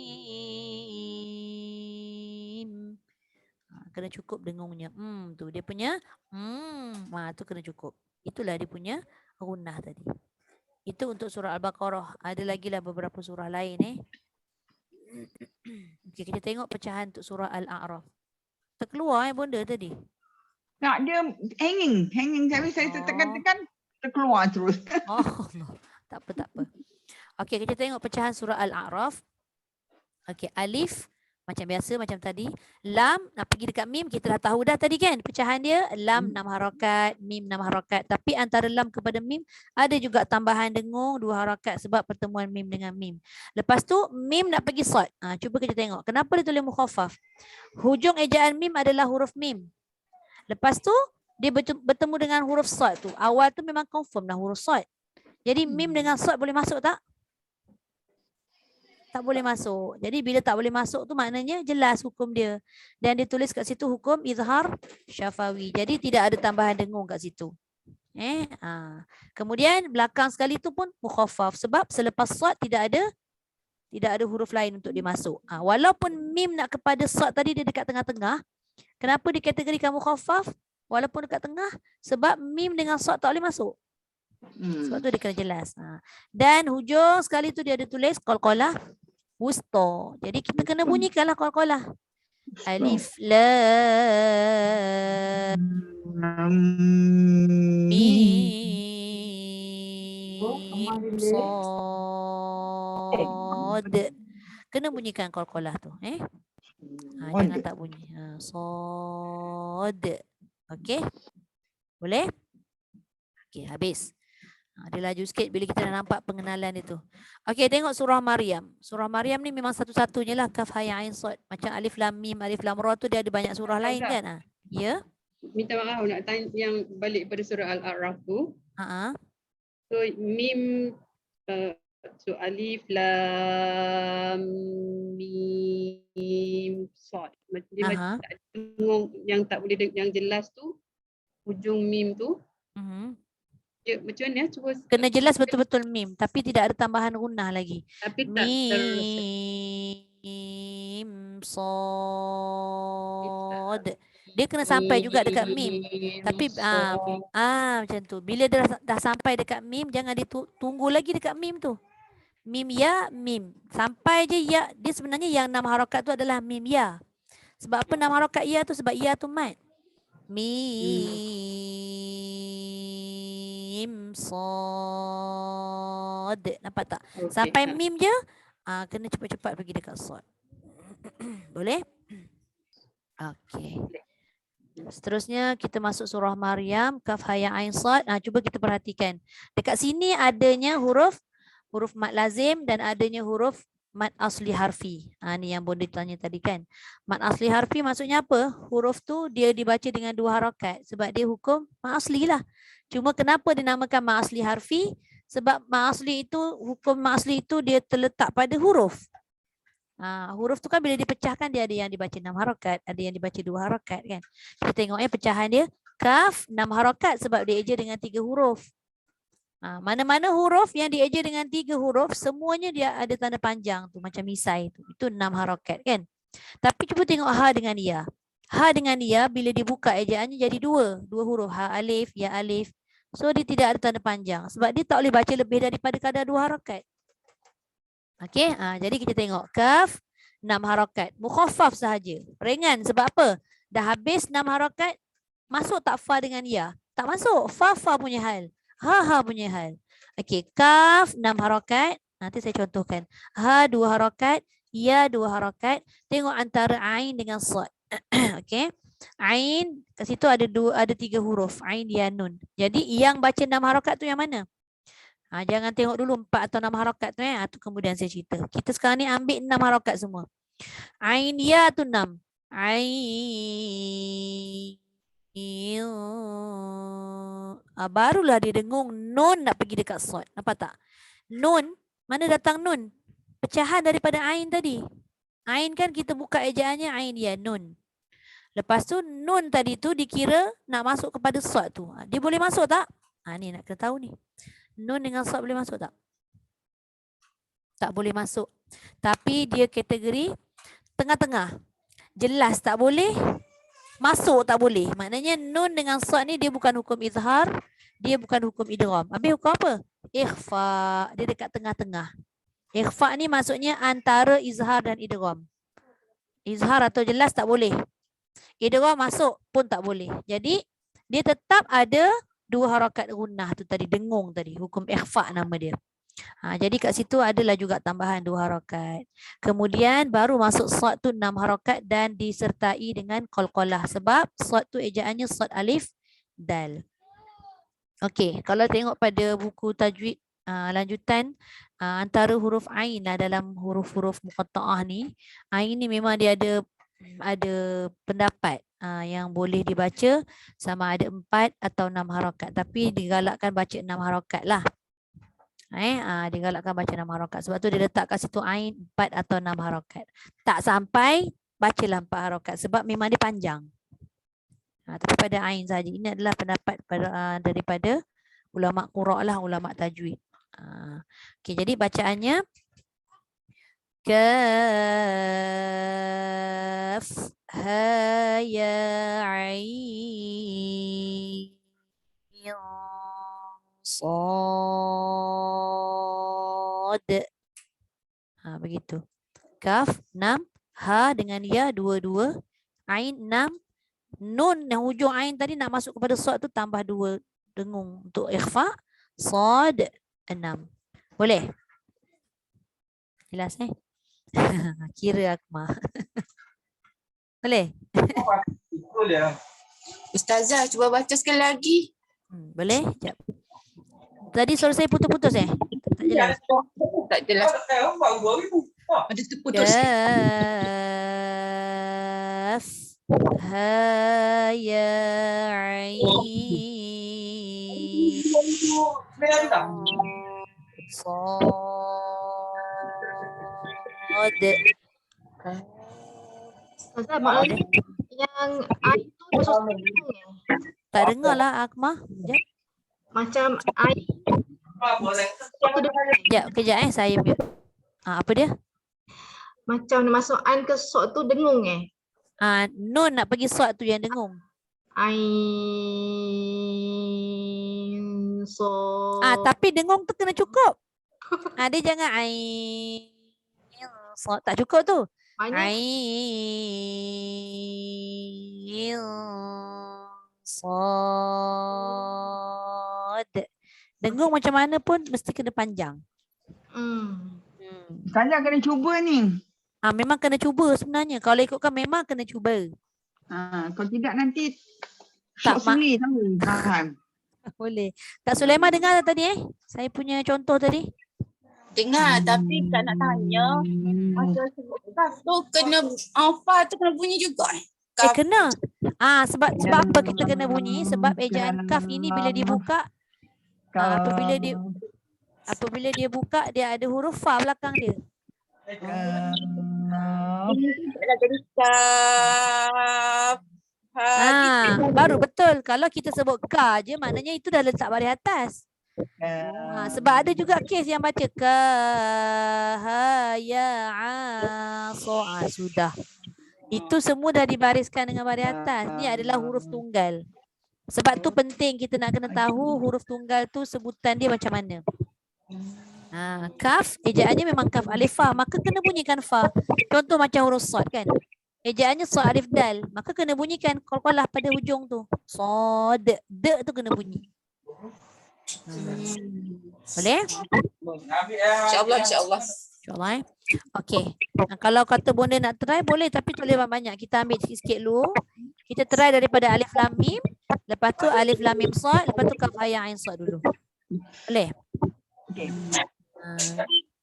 Kena cukup dengungnya. Tu dia punya tu kena cukup. Itulah dia punya gunnah tadi. Itu untuk surah Al-Baqarah. Ada lagi lah beberapa surah lain Okey, kita tengok pecahan untuk surah Al-A'raf. Terkeluar benda tadi. Tak, dia hanging. Tapi saya tekan-tekan terkeluar terus. Tak apa. Okey, kita tengok pecahan surah Al-A'raf. Okey, alif macam biasa macam tadi. Lam nak pergi dekat mim, kita dah tahu dah tadi kan. Pecahan dia lam 6 harakat, mim 6 harakat. Tapi antara lam kepada mim ada juga tambahan dengung 2 harakat sebab pertemuan mim dengan mim. Lepas tu mim nak pergi sad. Cuba kita tengok. Kenapa dia tulis mukhaffaf? Hujung ejaan mim adalah huruf mim. Lepas tu dia bertemu dengan huruf sad tu. Awal tu memang confirm lah huruf sad. Jadi mim dengan sod boleh masuk tak? Tak boleh masuk. Jadi bila tak boleh masuk tu maknanya jelas hukum dia. Dan dia tulis kat situ hukum izhar syafawi. Jadi tidak ada tambahan dengung kat situ. Kemudian belakang sekali tu pun mukhaffaf sebab selepas sad tidak ada huruf lain untuk dia masuk. Walaupun mim nak kepada sad tadi dia dekat tengah-tengah. Kenapa dikategorikan mukhaffaf? Walaupun dekat tengah sebab mim dengan sad tak boleh masuk. Sebab tu dia kena jelas. Dan hujung sekali tu dia ada tulis qalqalah wusta. Jadi kita kena bunyikanlah qalqalah. Alif lam mim sad. Kena bunyikan qalqalah tu, jangan tak bunyi. Sad. Okey. Boleh? Okey, habis. Dia laju sikit bila kita dah nampak pengenalan itu. Okey, tengok surah Maryam. Surah Maryam ni memang satu-satunya lah kaf ha ya ain sad. Macam alif lam mim, alif lam ra tu dia ada banyak surah lain kan? Ya. Minta maaf nak tanya yang balik pada surah Al-A'raf tu. So mim so alif lam mim sad. Dia macam tak dengung yang tak boleh yang jelas tu hujung mim tu. Ya, macam mana? Cuba kena jelas betul-betul mim tapi tidak ada tambahan gunnah lagi. Tapi tak mim sad. Dia kena sampai juga dekat mim. Tapi macam tu. Bila dia dah sampai dekat mim jangan ditunggu lagi dekat mim tu. Mim ya mim. Sampai je ya. Dia sebenarnya yang 6 harakat tu adalah mim ya. Sebab apa 6 harakat ya tu? Sebab ya tu mat. Mim sad. Nampak tak? Sampai mim je kena cepat-cepat pergi dekat sad. Boleh? Okey. Seterusnya kita masuk surah Maryam kaf ha ya ain sad. Cuba kita perhatikan. Dekat sini adanya huruf mad lazim dan adanya huruf mad asli harfi. Ni yang Bonda tanya tadi kan. Mad asli harfi maksudnya apa? Huruf tu dia dibaca dengan 2 harakat sebab dia hukum mad asli lah. Cuma kenapa dinamakan mad asli harfi? Sebab mad asli itu, hukum mad asli itu dia terletak pada huruf. Huruf tu kan bila dipecahkan dia ada yang dibaca 6 harakat, ada yang dibaca 2 harakat kan. Kita tengok pecahan dia kaf 6 harakat sebab dia eja dengan 3 huruf. Mana-mana huruf yang dieja dengan 3 huruf semuanya dia ada tanda panjang tu macam misai tu. Itu 6 harakat kan. Tapi cuba tengok ha dengan ya. Ha dengan ya bila dibuka ejaannya jadi 2 huruf ha alif ya alif. So dia tidak ada tanda panjang sebab dia tak boleh baca lebih daripada kadar 2 harakat. Okey, jadi kita tengok kaf 6 harakat. Mukhaffaf sahaja. Ringan sebab apa? Dah habis 6 harakat, masuk tak fa dengan ya? Tak masuk. Fa punya hal. Ha punya hal. Okey, kaf 6 harakat. Nanti saya contohkan. Ha 2 harakat, ya 2 harakat. Tengok antara ain dengan sad. Okey. Ain kat situ ada 3 huruf. Ain ya nun. Jadi yang baca 6 harakat tu yang mana? Jangan tengok dulu 4 atau 6 harakat tu tu kemudian saya cerita. Kita sekarang ni ambil 6 harakat semua. Ain ya tu 6. Ain barulah dia dengung nun nak pergi dekat sad. Nampak tak? Nun, mana datang nun? Pecahan daripada ain tadi. Ain kan kita buka ejaannya ain ya nun. Lepas tu nun tadi tu dikira nak masuk kepada sad tu. Dia boleh masuk tak? Ni nak kena tahu ni. Nun dengan sad boleh masuk tak? Tak boleh masuk. Tapi dia kategori tengah-tengah. Jelas tak boleh. Masuk tak boleh. Maknanya nun dengan sad ni dia bukan hukum izhar, dia bukan hukum idgham. Habis hukum apa? Ikhfa. Dia dekat tengah-tengah. Ikhfa ni maksudnya antara izhar dan idgham. Izhar atau jelas tak boleh. Idgham masuk pun tak boleh. Jadi dia tetap ada 2 harakat gunnah tu tadi, dengung tadi. Hukum ikhfa nama dia. Jadi kat situ adalah juga tambahan 2 harakat. Kemudian baru masuk sad tu 6 harakat dan disertai dengan qalqalah. Sebab sad tu ejaannya sad alif dal. Okey, kalau tengok pada buku tajwid lanjutan antara huruf ain lah dalam huruf-huruf muqatta'ah ni. Ain ni memang dia ada pendapat yang boleh dibaca sama ada 4 atau 6 harakat. Tapi digalakkan baca 6 harakat lah. Dia galakkan baca 6 harakat. Sebab tu dia letak kat situ ain 4 atau 6 harakat. Tak sampai bacalah 4 harakat sebab memang dia panjang. Tapi pada ain saja. Ini adalah pendapat daripada ulama qura' lah, ulama tajwid. Okey, jadi bacaannya kaf ha ya ain sad. Begitu. Kaf 6, ha dengan ya 2, ain 6, nun yang hujung ain tadi nak masuk kepada sad tu tambah 2 dengung untuk ikhfa, sad 6. Boleh? Jelas Kira Akmal. Boleh? Ustazah, cuba baca sekali lagi. Boleh? Sekejap. Tadi suara saya putus-putus Tak jelas. Tak jelas. Ada terputus. Kaf ha ya ain sad. Ustazah, maknanya yang air tu masuk dengung ya? Tak dengar lah Akmal. Sekejap. Macam air. Kejap saya mute. Apa dia? Macam masuk ain ke sok tu dengung Nun nak pergi sad tu yang dengung. Ain so. Tapi dengung tu kena cukup. Dia jangan ain sad, tak cukup tu. Ain sad. Dengung macam mana pun mesti kena panjang. Ustazah kena cuba ni. Memang kena cuba sebenarnya. Kalau ikutkan memang kena cuba. Kalau tidak nanti Tak, syok sulit tahu. Boleh. Kak Sulaiman dengar tak tadi saya punya contoh tadi? Dengar, tapi tak nak tanya. Masa sebut kaf tu kena fa tu kena bunyi juga. Kena. Sebab apa kita kena bunyi? Sebab ejaan kaf ini bila dibuka, apabila dia buka dia ada huruf fa belakang dia. Jadi kaf. Baru betul. Kalau kita sebut ka je maknanya itu dah letak baris atas. Sebab ada juga kes yang baca ka ha ya so sudah. Itu semua dah dibariskan dengan baris atas. Ni adalah huruf tunggal. Sebab tu penting kita nak kena tahu huruf tunggal tu sebutan dia macam mana. Kaf ejaannya memang kaf alif fa, maka kena bunyikan fa. Contoh macam huruf sad kan. Ejaannya sad alif dal, maka kena bunyikan qalqalah pada hujung tu. Sad, de tu kena bunyi. Boleh? InsyaAllah, insyaAllah. InsyaAllah. Okey. Kalau kata bonda nak try boleh, tapi tak boleh banyak. Kita ambil sikit-sikit dulu. Kita try daripada alif lam mim, lepas tu alif lam mim sad, lepas tu kaf ha ya ain sad dulu. Boleh? Okey.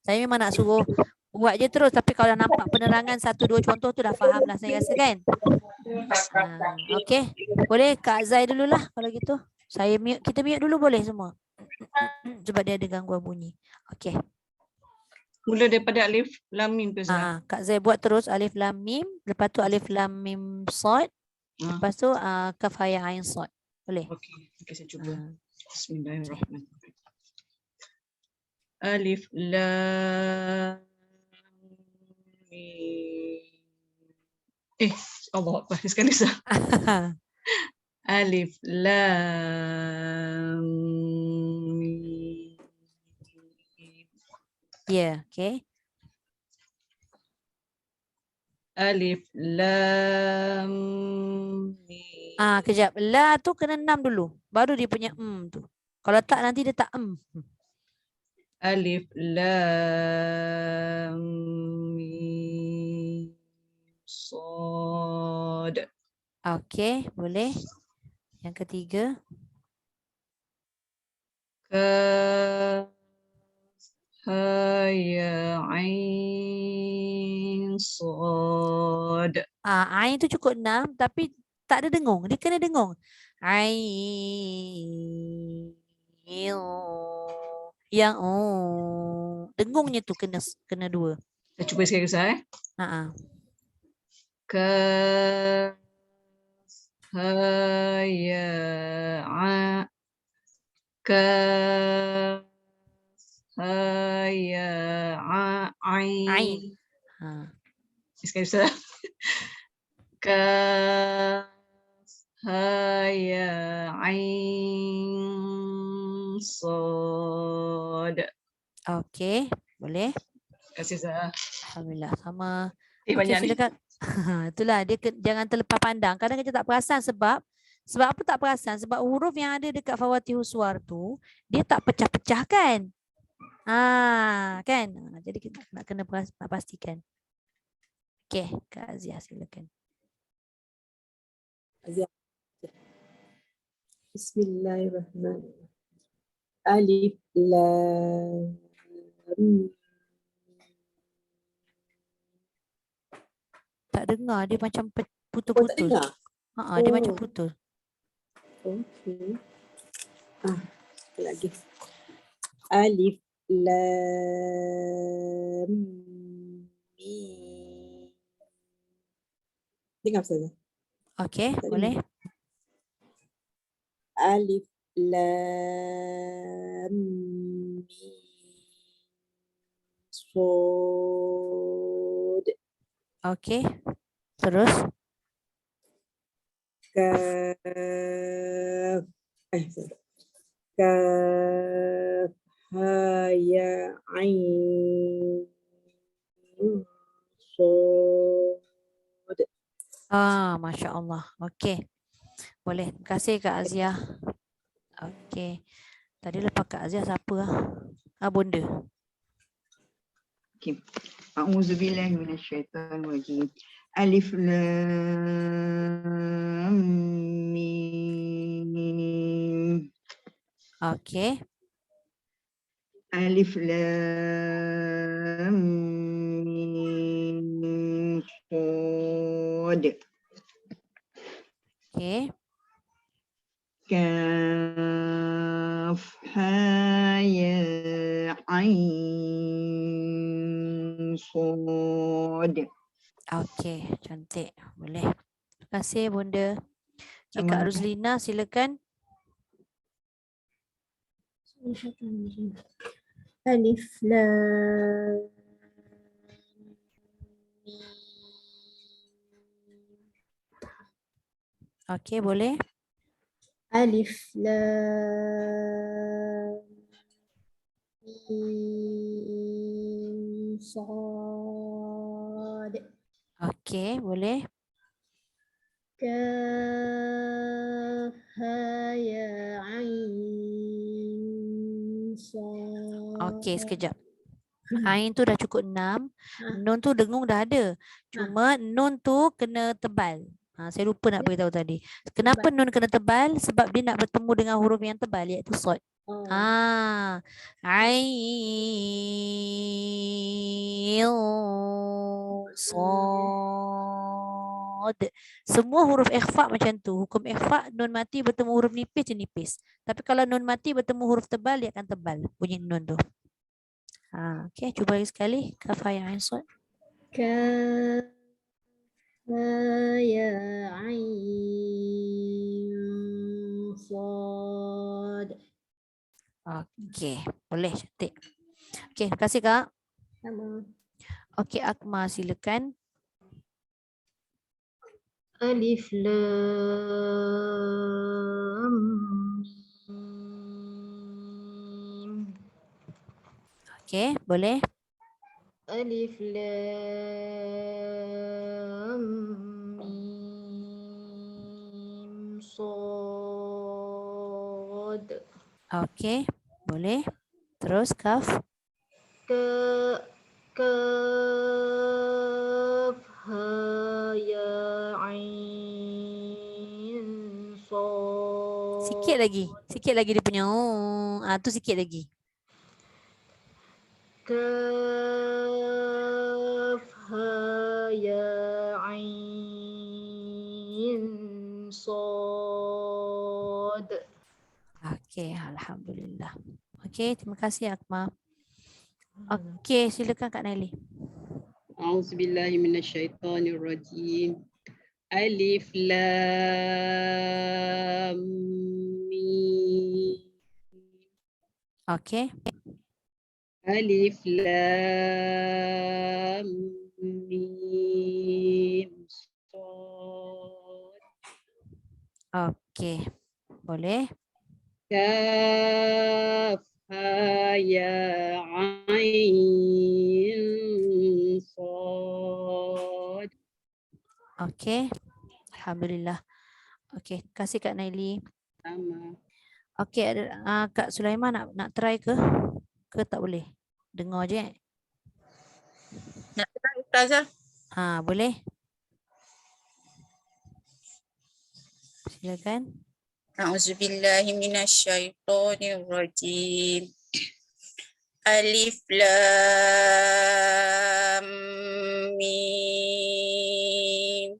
Saya memang nak suruh buat je terus, tapi kalau nampak penerangan 1-2 contoh tu dah faham lah saya rasa kan. Okey. Boleh Kak Zai dululah kalau gitu. Saya mute, kita mute dulu boleh semua. Sebab dia ada gangguan bunyi. Okey. Mula daripada alif lam mim tu. Kak Zai buat terus alif lam mim, lepas tu alif lam mim sad, lepas tu kaf ha ya ain sad. Boleh? Okey, saya cuba. Bismillahirrahmanirrahim. Alif lam mim. Allah Akbar sekali sah. Alif lam mim. Ya, okey. Alif lam mim. Kejap. La tu kena 6 dulu. Baru dia punya tu. Kalau tak nanti dia tak Alif lam mim sad. Okey, boleh. Yang ketiga. Kaf ha ya ain sad. Ain tu cukup 6 tapi tak ada dengung. Dia kena dengung. Ain. Yang dengungnya tu kena dua. Kita cuba sekali Ustaz. Kaf ha ya a. Kaf ha ya a ain. Sekali Ustaz. Kaf ha ya ain sad. Okey, boleh. Terima kasih Ustaz. Alhamdulillah sama. Okey, Okey, banyak ni. silakan. Itulah dia jangan terlepas pandang. Kadang kita tak perasan sebab apa tak perasan? Sebab huruf yang ada dekat Fawatihus Suwar tu dia tak pecah-pecahkan. Kan? Jadi kita nak kena nak pastikan. Okey, Kak Azia silakan. Azia. Bismillahirrahmanirrahim. Alif lam tak dengar, dia macam putus-putus. Tak dengar? Dia macam putus. Okey. Lagi. Alif lam mim. Dengar Ustazah. Okey, boleh. Alif lam mim sad. Okey. Terus Kaf kaf ha ya ain sad. Masya-Allah. Okey. Boleh. Terima kasih Kak Azia. Okey. Tadi lepas Kak Azia siapa Bonda. Okey. A'udzubillahi minasyaitonirrajim. Alif lam mim. Okey. Alif lam mim sad. Okey. Kaf ha ya ain sad. Okey, cantik. Boleh. Terima kasih Bonda. Okay, Kak Ruzlina silakan. Alif lam mim. Okey, boleh. Alif lam mim sad. Okey, boleh. Kaf ha ya ain sad. Okey, sekejap. Ain tu dah cukup 6. Nun tu dengung dah ada. Cuma nun tu kena tebal. Saya lupa nak beritahu tadi. Kenapa nun kena tebal? Sebab dia nak bertemu dengan huruf yang tebal iaitu sad. Ain sad. Semua huruf ikhfa macam tu. Hukum ikhfa nun mati bertemu huruf nipis dia nipis. Tapi kalau nun mati bertemu huruf tebal dia akan tebal bunyi nun tu. Okey, cuba lagi sekali. Kaf ya ain sad. Kaf ya ain sad. Okey, boleh cantik. Okey, terima kasih Kak. Sama. Okey, Akmal silakan. Alif lam mim. Okey, boleh. Alif lam mim sad. Okey, boleh. Terus kaf. Kaf ha ya ain sad. Sikit lagi dia punya. Tu sikit lagi. Kaf ha ya ain sad. Okey, alhamdulillah. Okey, terima kasih Akmal. Okey, silakan Kak Naili. A'udzubillahi minasyaitonirrajim. Alif lam mim. Okey. Alif lam mim. Shad. Okey. Boleh. Kaf ha ya ain sad. Okey. Alhamdulillah. Okey, terima kasih Kak Naili. Sama. Okey, ada Kak Sulaiman nak try ke? Ke tak boleh? Dengar je. Nak try Ustazah? Boleh? Silakan. A'udzubillahi minasyaitonirrajim. Alif lam mim.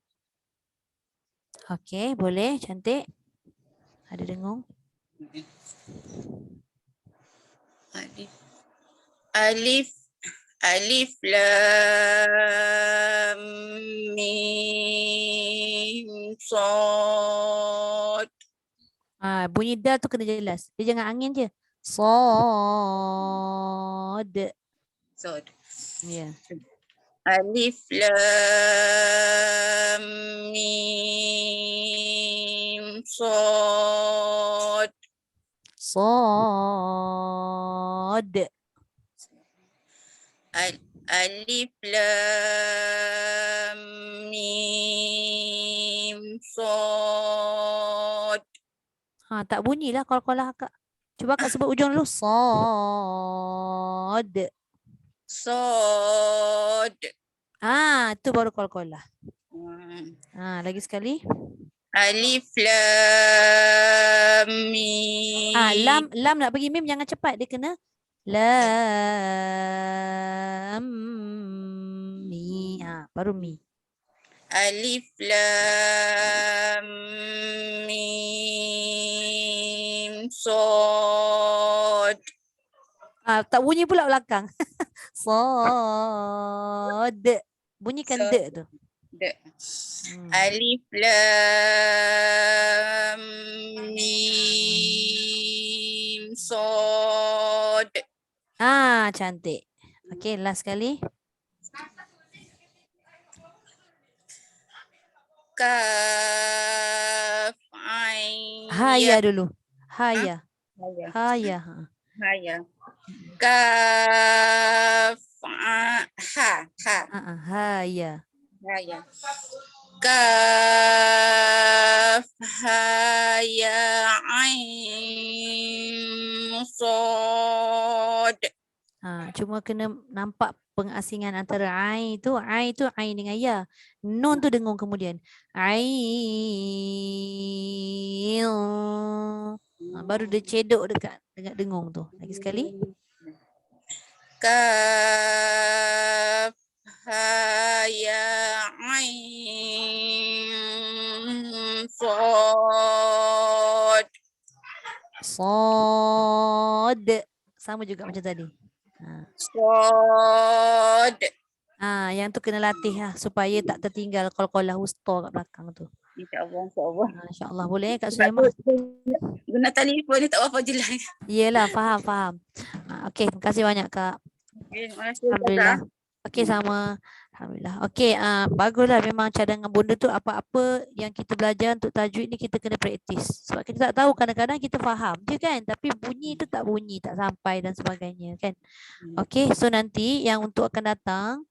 Okey, boleh. Cantik. Ada dengung. Alif lam mim sad. Bunyi dal tu kena jelas. Dia jangan angin je. Sad. Sad. Ya. Alif lam mim sad. Sad. Alif lam mim sad. Tak bunyilah kol-kolah Kak. Cuba Kak sebut ujung dulu. Sad. Sad. Tu baru kol-kolah. Lagi sekali. Alif lam mim. Lam nak bagi mim jangan cepat. Dia kena lam mi. Baru mi. Alif lam mim sad. Tak bunyi pula belakang. Sad. Bunyikan de tu. De. Alif lam mim sad. Cantik. Okey, last sekali. Kaf ain. Haya dulu. Haya. Haya. Haya. Haya. Kaf ha. Haya. Haya. Kaf ha ya ain sad. Cuma kena nampak pengasingan antara ai tu ain dengan ya. Nun tu dengung kemudian. Ain. Baru dia cedok dekat dengung tu. Lagi sekali. Kaf ha ya ain sad. Sad. Sama juga macam tadi. Sad. Yang tu kena latih supaya tak tertinggal kol-kolah wusta kat belakang tu. InsyaAllah, insyaAllah. InsyaAllah boleh Kak Sulaiman. Guna telefon ni tak apa jelas. Yelah, faham. Okey, terima kasih banyak Kak. Terima kasih. Alhamdulillah. Okey, sama. Alhamdulillah. Okey, baguslah memang cadangan bonda tu apa-apa yang kita belajar untuk tajwid ni kita kena praktis. Sebab kita tak tahu, kadang-kadang kita faham je kan, tapi bunyi tu tak bunyi, tak sampai dan sebagainya kan. Okey, so nanti yang untuk akan datang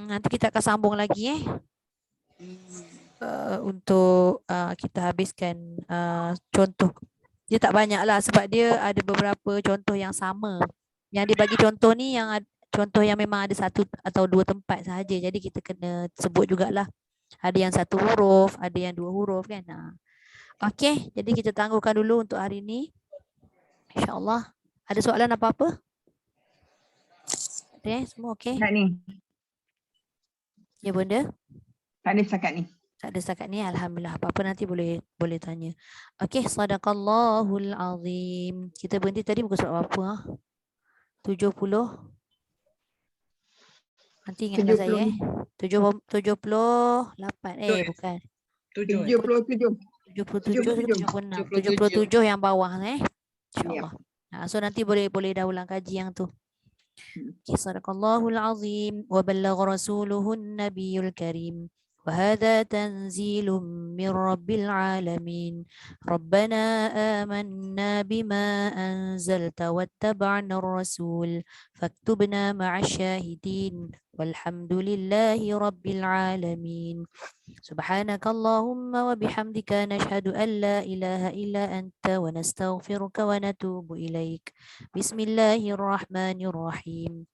nanti kita akan sambung lagi untuk kita habiskan contoh. Dia tak banyak lah sebab dia ada beberapa contoh yang sama. Yang dia bagi contoh ni yang contoh yang memang ada satu atau dua tempat sahaja. Jadi kita kena sebut jugalah. Ada yang satu huruf, ada yang dua huruf kan. Okey, jadi kita tangguhkan dulu untuk hari ni. InsyaAllah. Ada soalan apa-apa? Ada semua okey? Tak ni. Ya bunda? Tak ada setakat ni. Tak ada setakat ni, alhamdulillah. Apa-apa nanti boleh tanya. Okey, sadaqallahul azim. Kita berhenti tadi muka surat apa? 70. Nanti ingatkan saya 78 bukan. 77. 77 77 yang bawah InsyaAllah. So nanti boleh dah ulang kaji yang tu. Sadaqallahul azim wa ballagha rasuluhun nabiyul karim. وهذا تنزيل من رب العالمين ربنا آمنا بما أنزلت واتبعنا الرسول فاكتبنا مع الشاهدين والحمد لله رب العالمين سبحانك اللهم وبحمدك نشهد أن لا إله إلا أنت ونستغفرك ونتوب إليك بسم الله الرحمن الرحيم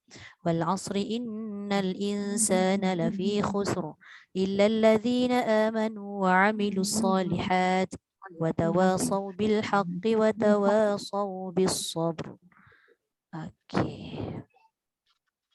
والعصر إن الإنسان لفي خسر إلا الذين آمنوا وعملوا الصالحات وتواصوا بالحق وتواصوا بالصبر. Okay.